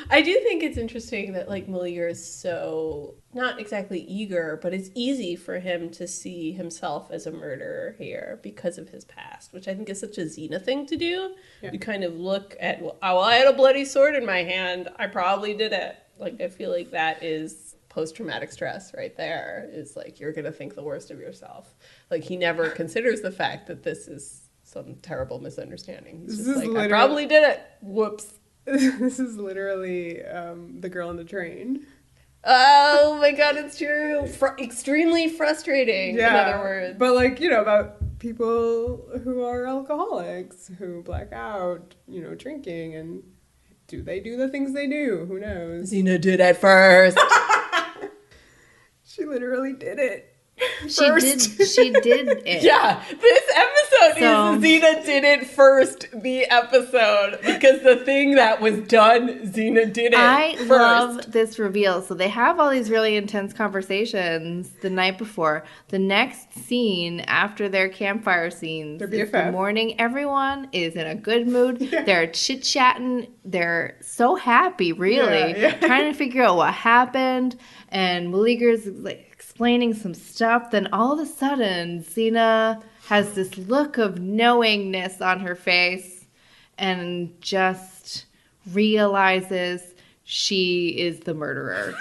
I do think it's interesting that like Maleager is so not exactly eager, but it's easy for him to see himself as a murderer here because of his past, which I think is such a Xena thing to do. Yeah. You kind of look at, well, I had a bloody sword in my hand. I probably did it. Like, I feel like that is post-traumatic stress right there. Is like, you're going to think the worst of yourself. Like, he never considers the fact that this is some terrible misunderstanding. He's just like, I probably did it. Whoops. This is literally the girl on the train. Oh my god, it's true. Extremely frustrating, in other words. But like, you know, about people who are alcoholics, who black out, you know, drinking, and do they do the things they do? Who knows? Xena did it first. She literally did it. She did it. Yeah, this episode is Xena did it first, the episode, because the thing that was done, Xena did it first. Love this reveal. So they have all these really intense conversations the night before. The next scene after their campfire scenes is the morning. Everyone is in a good mood. Yeah. They're chit-chatting. They're so happy, really, trying to figure out what happened. And Maleager's like explaining some stuff. Then all of a sudden, Xena has this look of knowingness on her face and just realizes she is the murderer.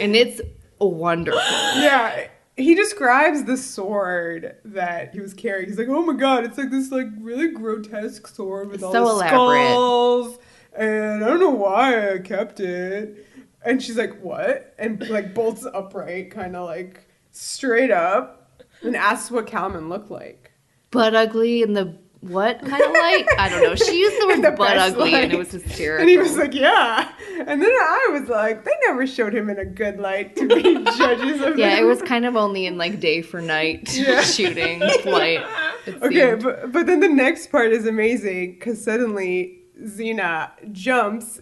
And it's wonderful. Yeah. He describes the sword that he was carrying. He's like, oh my god, it's like this like really grotesque sword with all the skulls. And I don't know why I kept it. And she's like, what? And like bolts upright, kind of like straight up, and asks what Calman looked like. Butt ugly in the what kind of light? I don't know. She used the word butt ugly, and it was hysterical. And he was like, yeah. And then I was like, they never showed him in a good light to be judges of him. Yeah, it was kind of only in like day for night shooting light. Okay, but then the next part is amazing, because suddenly Xena jumps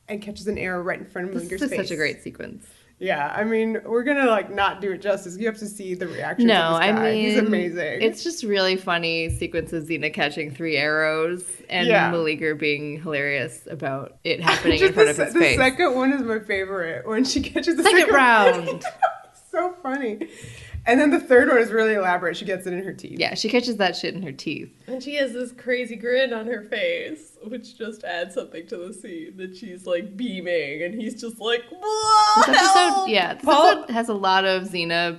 and catches an arrow right in front of Maleager's face. This is such a great sequence. Yeah, I mean, we're gonna like not do it justice. You have to see the reaction of this guy. I mean, he's amazing. It's just really funny sequence of Xena catching 3 arrows and Maleager being hilarious about it happening in front of his face. The second one is my favorite, when she catches the second round. So funny. And then the third one is really elaborate. She gets it in her teeth. Yeah, she catches that shit in her teeth. And she has this crazy grin on her face, which just adds something to the scene, that she's like beaming, and he's just like, whoa, this episode has a lot of Xena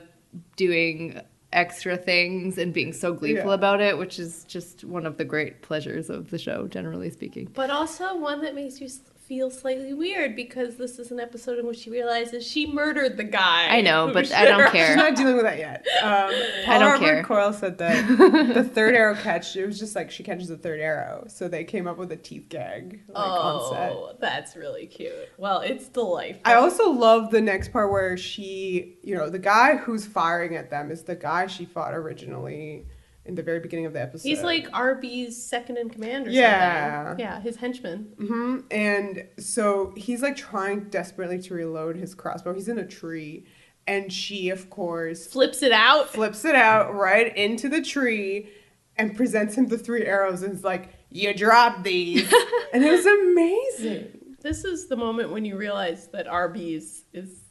doing extra things and being so gleeful about it, which is just one of the great pleasures of the show, generally speaking. But also one that makes you feel slightly weird, because this is an episode in which she realizes she murdered the guy. I know, but I don't care. She's not dealing with that yet. I don't care. Coyle said that the third arrow catch, it was just like she catches the third arrow. So they came up with a teeth gag on set. Oh, that's really cute. Well, it's delightful. I also love the next part where she, you know, the guy who's firing at them is the guy she fought originally in the very beginning of the episode. He's like RB's second in command or something. Yeah, his henchman. Mm-hmm. And so he's like trying desperately to reload his crossbow. He's in a tree. And she, of course... Flips it out right into the tree and presents him the 3 arrows and is like, you dropped these. And it was amazing. This is the moment when you realize that RB's is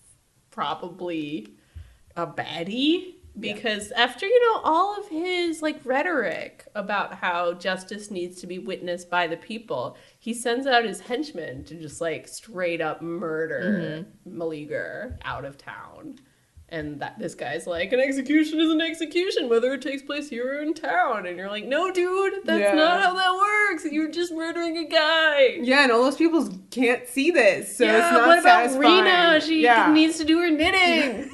probably a baddie. Because after, you know, all of his, like, rhetoric about how justice needs to be witnessed by the people, he sends out his henchmen to just, like, straight up murder Maleager out of town. And this guy's like, an execution is an execution, whether it takes place here or in town. And you're like, no, dude, that's not how that works. you're just murdering a guy. Yeah, and all those people can't see this, so yeah, it's not what about satisfying. Rena? She needs to do her knitting.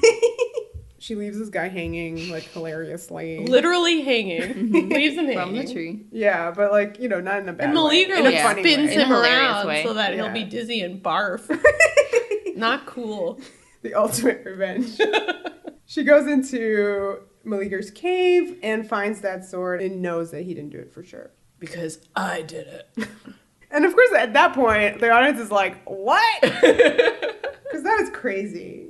She leaves this guy hanging, like, hilariously. Literally hanging. Leaves him hanging. From the tree. Yeah, but, like, you know, not in a bad and Maleager, way. like, spins him around way. so that he'll be dizzy and barf. Not cool. The ultimate revenge. She goes into Maleager's cave and finds that sword and knows that he didn't do it for sure. Because I did it. And of course, at that point, the audience is like, what? Because that is crazy.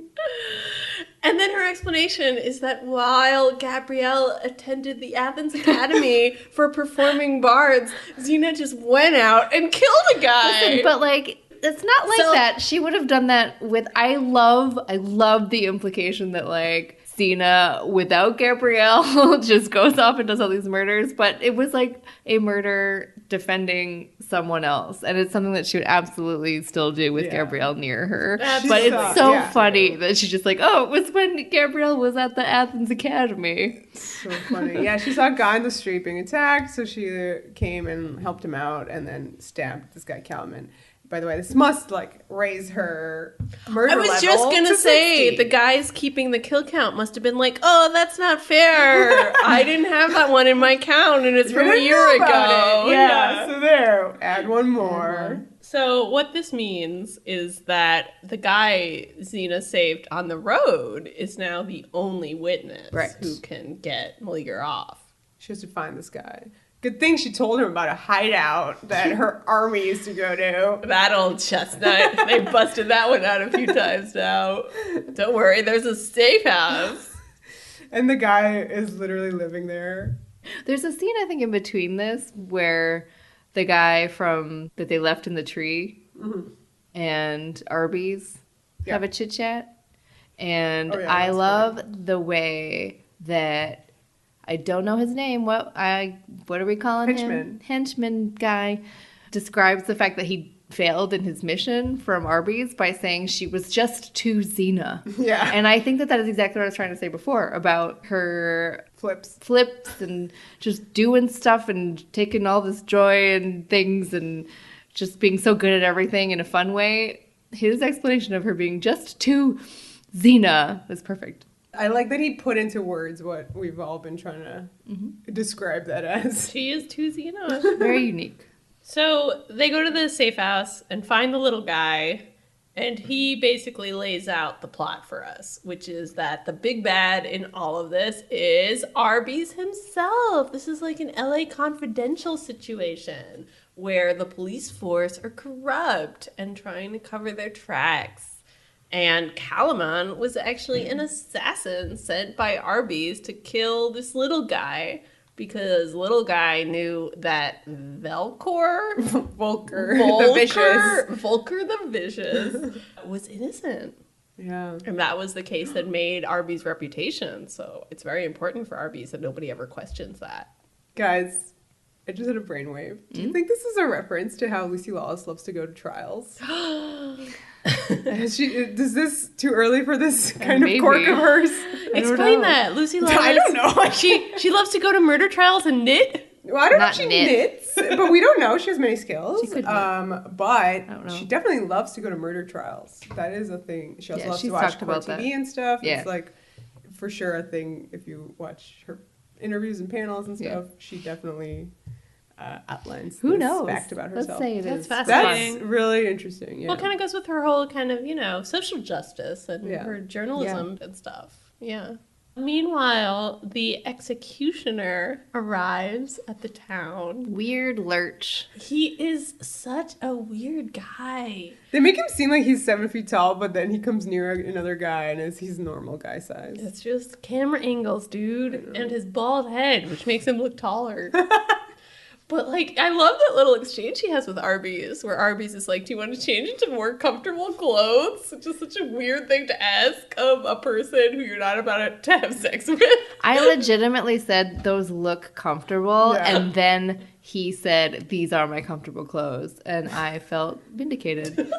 And then her explanation is that while Gabrielle attended the Athens Academy for performing bards, Xena just went out and killed a guy. Listen, but, like, it's not like that. She would have done that with... I love the implication that, like, Xena, without Gabrielle, just goes off and does all these murders. But it was, like, a murder defending someone else. And it's something that she would absolutely still do with Gabrielle near her. But it's so funny that she's just like, oh, it was when Gabrielle was at the Athens Academy. So funny. Yeah, she saw a guy in the street being attacked, so she came and helped him out and then stabbed this guy, Calman. By the way, this must, like, raise her murder level. I was just going to say, 60. the guys keeping the kill count must have been like, oh, that's not fair. I didn't have that one in my count, and it's from a year ago. Yeah, so there. Add one more. So what this means is that the guy Xena saved on the road is now the only witness who can get Maleager off. She has to find this guy. Good thing she told him about a hideout that her army used to go to. That old chestnut. They busted that one out a few times now. Don't worry, there's a safe house. And the guy is literally living there. There's a scene, I think, in between this where the guy that they left in the tree and Arby's have a chit-chat. And I love the way that... I don't know his name. What are we calling him? Henchman guy describes the fact that he failed in his mission from Arby's by saying she was just too Xena. Yeah. And I think that is exactly what I was trying to say before about her flips and just doing stuff and taking all this joy and things and just being so good at everything in a fun way. His explanation of her being just too Xena was perfect. I like that he put into words what we've all been trying to describe that as. She is too Xena. Very unique. So they go to the safe house and find the little guy, and he basically lays out the plot for us, which is that the big bad in all of this is Arby's himself. This is like an LA Confidential situation where the police force are corrupt and trying to cover their tracks. And Calman was actually an assassin sent by Arby's to kill this little guy because little guy knew that Volker the Vicious was innocent. Yeah. And that was the case that made Arby's reputation. So it's very important for Arby's that nobody ever questions that. Guys, I just had a brainwave. Do you think this is a reference to how Lucy Lawless loves to go to trials? Is this too early for this kind of quirk of hers? Explain that, Lucy Lawless. I don't know. She loves to go to murder trials and knit. Well, I don't know if she knits, but we don't know. She has many skills. She could but she definitely loves to go to murder trials. That is a thing. She also loves to watch court TV and stuff. Yeah. It's like for sure a thing. If you watch her interviews and panels and stuff, she definitely outlines fact about herself. Let's say it That's is. fascinating. That's really interesting. Yeah. Well, it kind of goes with her whole kind of, social justice and her journalism and stuff. Yeah. Meanwhile, the executioner arrives at the town. Weird lurch. He is such a weird guy. They make him seem like he's 7 feet tall, but then he comes near another guy and he's normal guy size. It's just camera angles, dude, and his bald head, which makes him look taller. But, I love that little exchange he has with Arby's, where Arby's is like, do you want to change into more comfortable clothes? Which is such a weird thing to ask of a person who you're not about to have sex with. I legitimately said, those look comfortable, and then he said, these are my comfortable clothes, and I felt vindicated.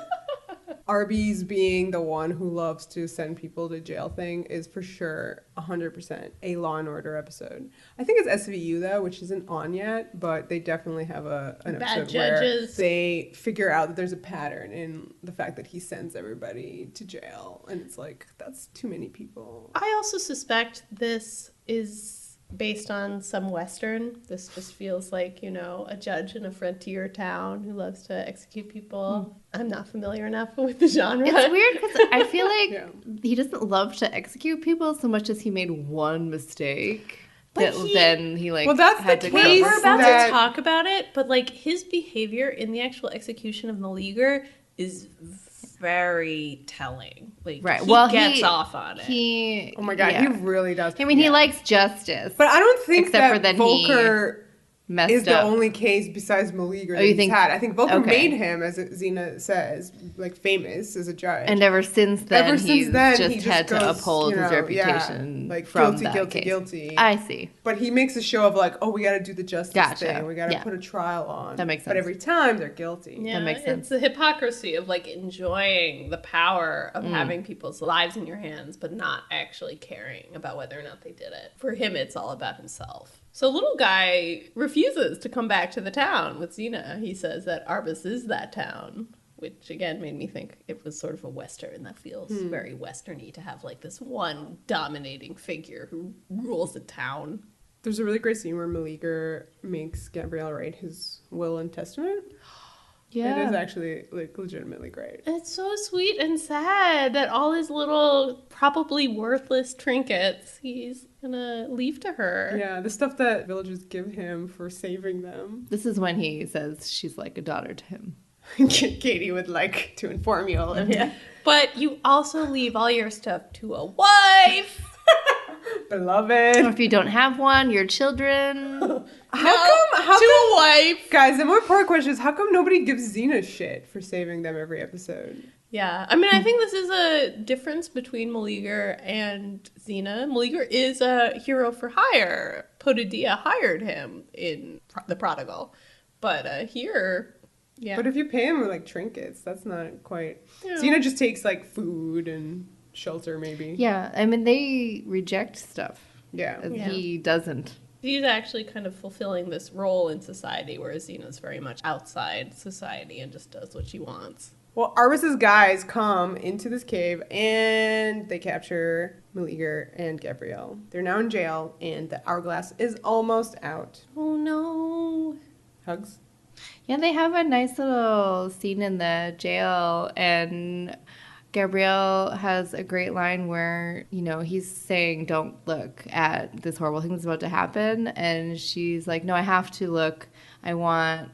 Arby's being the one who loves to send people to jail thing is for sure 100% a Law and Order episode. I think it's SVU though, which isn't on yet, but they definitely have an episode where they figure out that there's a pattern in the fact that he sends everybody to jail, and it's like, that's too many people. I also suspect this is based on some Western. This just feels like, you know, a judge in a frontier town who loves to execute people. I'm not familiar enough with the genre. It's weird because I feel like he doesn't love to execute people so much as he made one mistake. But then he like, well, that's had the to case. We're about to talk about it, but like his behavior in the actual execution of Maleager is very telling. Like, he gets off on it. Oh my god, he really does. I mean, he likes justice. But I don't think that Volker is the up. only case besides Maleager that he's had. I think Volker made him, as Xena says, like famous as a judge. And ever since then, he's just had to uphold his reputation. Like from guilty. I see. But he makes a show of like, oh, we got to do the justice thing. We got to put a trial on. That makes sense. But every time they're guilty. Yeah, that makes sense. It's the hypocrisy of like enjoying the power of having people's lives in your hands, but not actually caring about whether or not they did it. For him, it's all about himself. So little guy refuses to come back to the town with Xena. He says that Arbus is that town, which again made me think it was sort of a Western. That feels very Western-y to have like this one dominating figure who rules the town. There's a really great scene where Maleager makes Gabrielle write his will and testament. Yeah. It is actually like legitimately great. It's so sweet and sad that all his little probably worthless trinkets he's gonna leave to her. Yeah, the stuff that villagers give him for saving them. This is when he says she's like a daughter to him. Katie would like to inform you, Olivia. But you also leave all your stuff to a wife. Beloved. Or if you don't have one, your children. How come a wife? Guys, the more important question is, how come nobody gives Xena shit for saving them every episode? Yeah, I mean, I think this is a difference between Maleager and Xena. Maleager is a hero for hire. Podidea hired him in The Prodigal. But here, yeah. But if you pay him with, like, trinkets, that's not quite... Yeah. Xena just takes, like, food and shelter, maybe. Yeah, I mean, they reject stuff. Yeah. He doesn't. He's actually kind of fulfilling this role in society, whereas Xena's very much outside society and just does what she wants. Well, Arbus's guys come into this cave and they capture Maleager and Gabrielle. They're now in jail and the hourglass is almost out. Oh no. Hugs? Yeah, they have a nice little scene in the jail, and Gabrielle has a great line where, you know, he's saying, don't look at this horrible thing that's about to happen. And she's like, no, I have to look. I want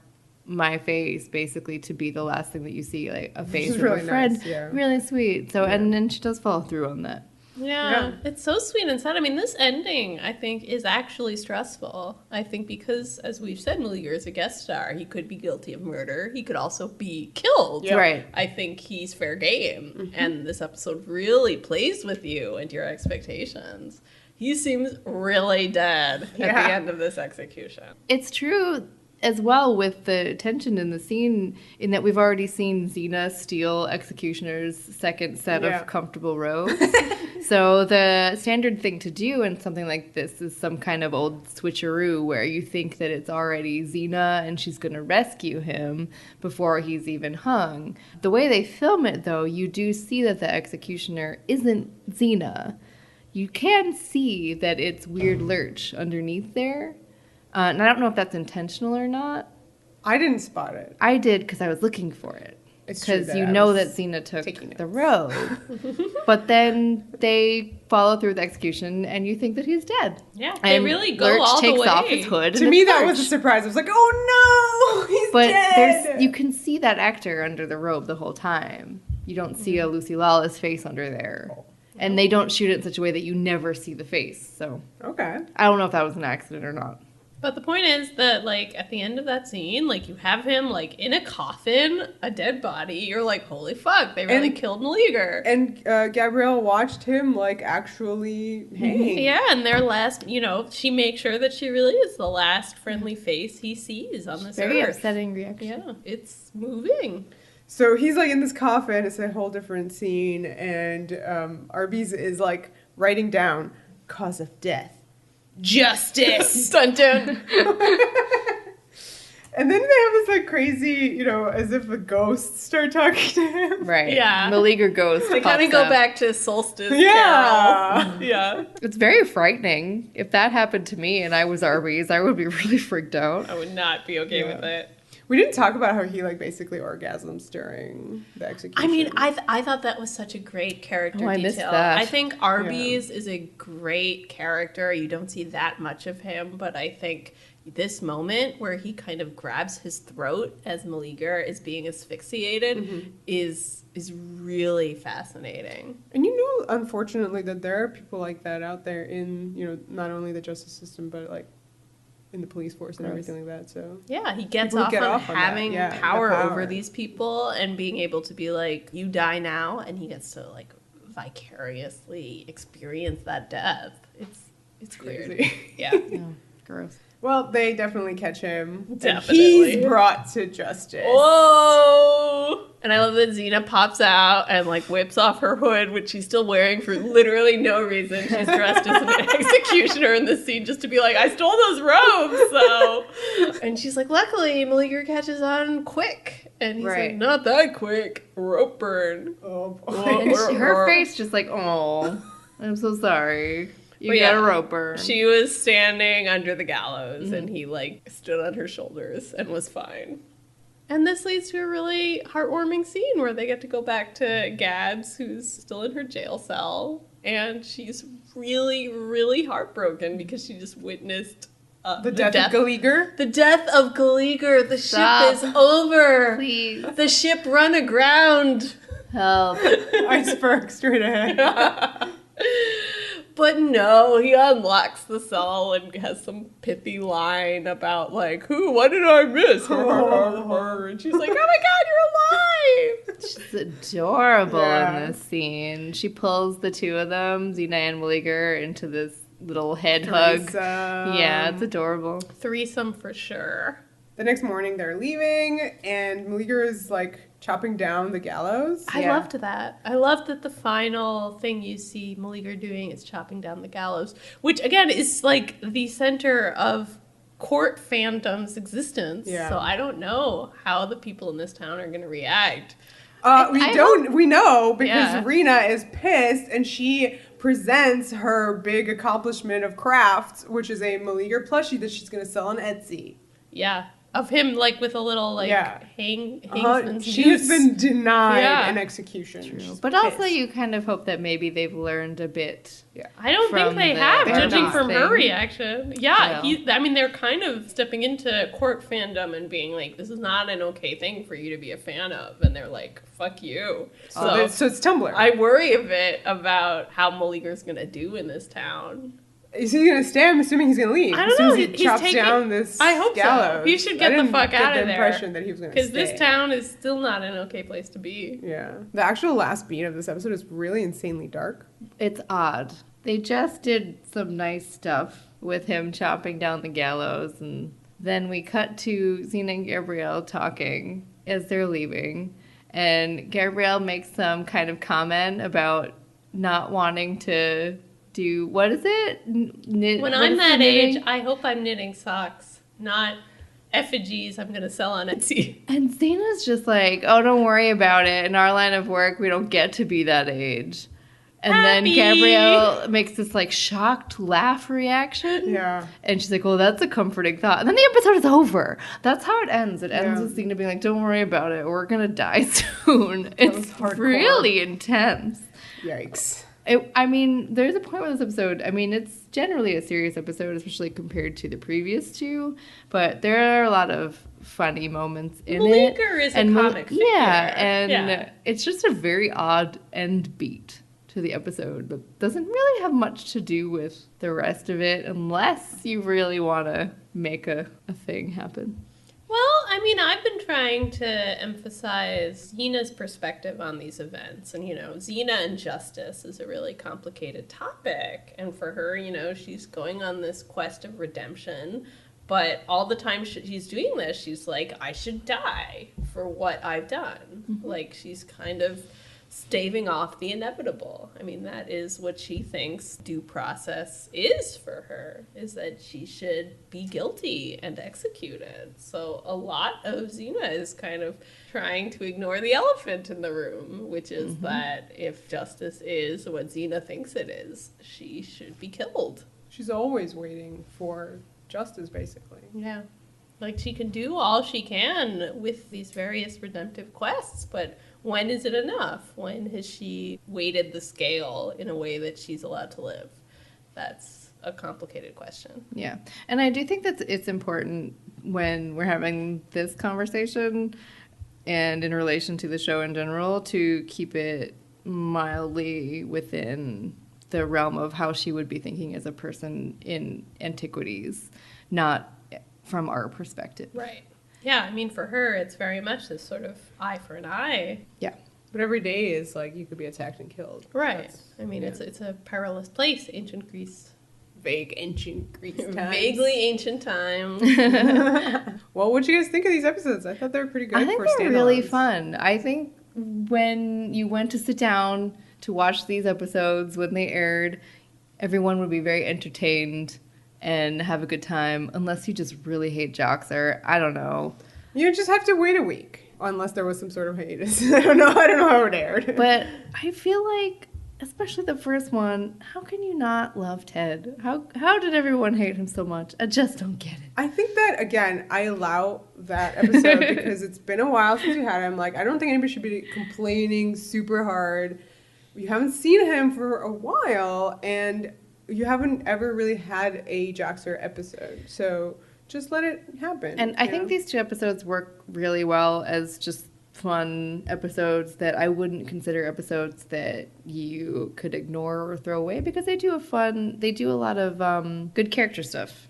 my face basically to be the last thing that you see, like a face of really a friend. nice, yeah. Really sweet. So, and then she does follow through on that. Yeah, it's so sweet and sad. I mean, this ending, I think, is actually stressful. I think because, as we've said, Maleager is a guest star. He could be guilty of murder. He could also be killed. Yep. Right. I think he's fair game. Mm-hmm. And this episode really plays with you and your expectations. He seems really dead at the end of this execution. It's true as well with the tension in the scene, in that we've already seen Xena steal Executioner's second set of comfortable robes. So the standard thing to do in something like this is some kind of old switcheroo where you think that it's already Xena and she's going to rescue him before he's even hung. The way they film it, though, you do see that the Executioner isn't Xena. You can see that it's weird lurch underneath there. And I don't know if that's intentional or not. I didn't spot it. I did because I was looking for it. Because you know that Xena took the robe. But then they follow through with the execution and you think that he's dead. Yeah, they really go Lurch all the way. takes off his hood. To me, that was a surprise. I was like, oh no, he's dead. But you can see that actor under the robe the whole time. You don't see a Lucy Lawless face under there. And they don't shoot it in such a way that you never see the face. So I don't know if that was an accident or not. But the point is that, like, at the end of that scene, like, you have him, like, in a coffin, a dead body. You're like, holy fuck, they really killed Maleager. And Gabrielle watched him, like, actually hang. Yeah, and their last, you know, she makes sure that she really is the last friendly face he sees on this earth. Very upsetting reaction. Yeah, it's moving. So he's like in this coffin. It's a whole different scene, and Arby's is like writing down cause of death, justice. Dun dun. And then they have this like crazy, as if a ghost start talking to him. Right. Yeah. Maleager ghost. They kind of go back to Solstice Carol. Yeah. It's very frightening. If that happened to me and I was Arby's, I would be really freaked out. I would not be okay with it. We didn't talk about how he like basically orgasms during the execution. I mean, I thought that was such a great character I detail. missed that. I think Arby's is a great character. You don't see that much of him, but I think this moment where he kind of grabs his throat as Maleager is being asphyxiated is really fascinating. And unfortunately, that there are people like that out there in, not only the justice system, but like in the police force and everything like that. So yeah, he gets People off get on off on having that. power over these people and being able to be like, you die now, and he gets to like vicariously experience that death. It's weird. Yeah. Gross. Well, they definitely catch him. Definitely. And he's brought to justice. Oh! And I love that Xena pops out and like whips off her hood, which she's still wearing for literally no reason. She's dressed as an executioner in this scene just to be like, I stole those robes, so. And she's like, luckily, Maleager catches on quick. And he's like, not that quick. Rope burn. Oh, boy. And her face just like, oh, I'm so sorry. You got a rope burn. She was standing under the gallows and he like stood on her shoulders and was fine. And this leads to a really heartwarming scene where they get to go back to Gabs, who's still in her jail cell. And she's really, really heartbroken because she just witnessed the death of Galeager. The death of Galeager. The ship is over. Please. The ship run aground. Help. Iceberg straight ahead. But no, he unlocks the cell and has some pithy line about like, what did I miss? And she's like, oh my God, you're alive! She's adorable in this scene. She pulls the two of them, Xena and Maleager, into this little head hug. Yeah, it's adorable. Threesome for sure. The next morning they're leaving and Maleager is like chopping down the gallows. I loved that. I loved that the final thing you see Maleager doing is chopping down the gallows, which again is like the center of court fandom's existence. Yeah. So I don't know how the people in this town are going to react. We know because Rena is pissed and she presents her big accomplishment of craft, which is a Maleager plushie that she's going to sell on Etsy. Yeah. Of him, like, with a little, like, hangsman's She's been denied an execution. True. But also you kind of hope that maybe they've learned a bit. Yeah. I don't think they have, judging from her reaction. Yeah, they're kind of stepping into court fandom and being like, this is not an okay thing for you to be a fan of. And they're like, fuck you. So it's Tumblr. I worry a bit about how Maleager's going to do in this town. Is he going to stay? I'm assuming he's going to leave. I don't know. He chops down this gallows. So. He should get the fuck out of there. Impression that he was going to stay. Because this town is still not an okay place to be. Yeah. The actual last beat of this episode is really insanely dark. It's odd. They just did some nice stuff with him chopping down the gallows, and then we cut to Xena and Gabrielle talking as they're leaving, and Gabrielle makes some kind of comment about not wanting to do, what is it? When I'm that age, I hope I'm knitting socks, not effigies I'm going to sell on Etsy. And Xena's just like, oh, don't worry about it. In our line of work, we don't get to be that age. And then Gabrielle makes this like shocked laugh reaction. Yeah. And she's like, well, that's a comforting thought. And then the episode is over. That's how it ends. It ends with Xena being like, don't worry about it. We're going to die soon. It's really intense. Yikes. There's a point with this episode. It's generally a serious episode, especially compared to the previous two. But there are a lot of funny moments in it. Maleager is a comic figure. Yeah, and it's just a very odd end beat to the episode, but doesn't really have much to do with the rest of it unless you really want to make a thing happen. Well, I've been trying to emphasize Xena's perspective on these events. And, Xena and justice is a really complicated topic. And for her, she's going on this quest of redemption. But all the time she's doing this, she's like, I should die for what I've done. Mm-hmm. Like, she's kind of staving off the inevitable. I mean, that is what she thinks due process is for her, is that she should be guilty and executed. So a lot of Xena is kind of trying to ignore the elephant in the room, which is that if justice is what Xena thinks it is, she should be killed. She's always waiting for justice, basically. Yeah. Like, she can do all she can with these various redemptive quests, but when is it enough? When has she weighted the scale in a way that she's allowed to live? That's a complicated question. Yeah. And I do think that it's important when we're having this conversation and in relation to the show in general to keep it mildly within the realm of how she would be thinking as a person in antiquities, not from our perspective. Right. Yeah, I mean, for her, it's very much this sort of eye for an eye. Yeah. But every day is like you could be attacked and killed. Right. I mean, it's a perilous place, ancient Greece. Vague ancient Greece times. Vaguely ancient times. Well, what'd you guys think of these episodes? I thought they were pretty good. I think they're really fun. I think when you went to sit down to watch these episodes when they aired, everyone would be very entertained and have a good time, unless you just really hate Joxer. I don't know. You just have to wait a week, unless there was some sort of hiatus. I don't know how it aired. But I feel like, especially the first one, how can you not love Ted? How did everyone hate him so much? I just don't get it. I think that, again, I allow that episode because it's been a while since we had him. Like, I don't think anybody should be complaining super hard. You haven't seen him for a while, and you haven't ever really had a Joxer episode, so just let it happen. And I think these two episodes work really well as just fun episodes that I wouldn't consider episodes that you could ignore or throw away, because they do a lot of good character stuff.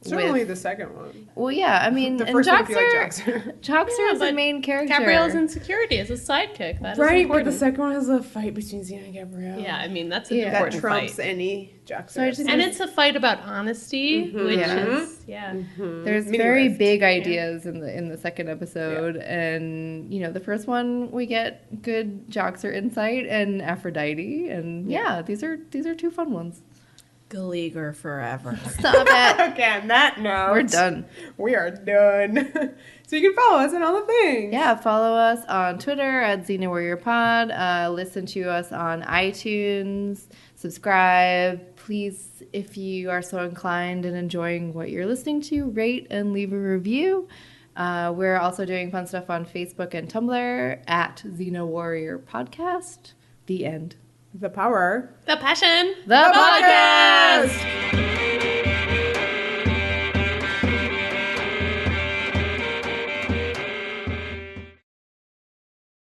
Certainly the second one. Well, yeah, I mean, the first one, Joxer is the main character. Gabrielle's insecurities is a sidekick. That is right, important. But the second one has a fight between Xena and Gabrielle. Yeah, I mean, that's an important that trumps fight. any Joxer. And it's a fight about honesty, which is There's very big ideas in the second episode, and the first one we get good Joxer insight and Aphrodite, and these are two fun ones. Galeager Forever. Stop it. Okay, on that note, we're done. We are done. So you can follow us on all the things. Yeah, follow us on Twitter at Xena Warrior Pod. Listen to us on iTunes. Subscribe. Please, if you are so inclined and enjoying what you're listening to, rate and leave a review. We're also doing fun stuff on Facebook and Tumblr at Xena Warrior Podcast. The end. The power. The passion. The podcast!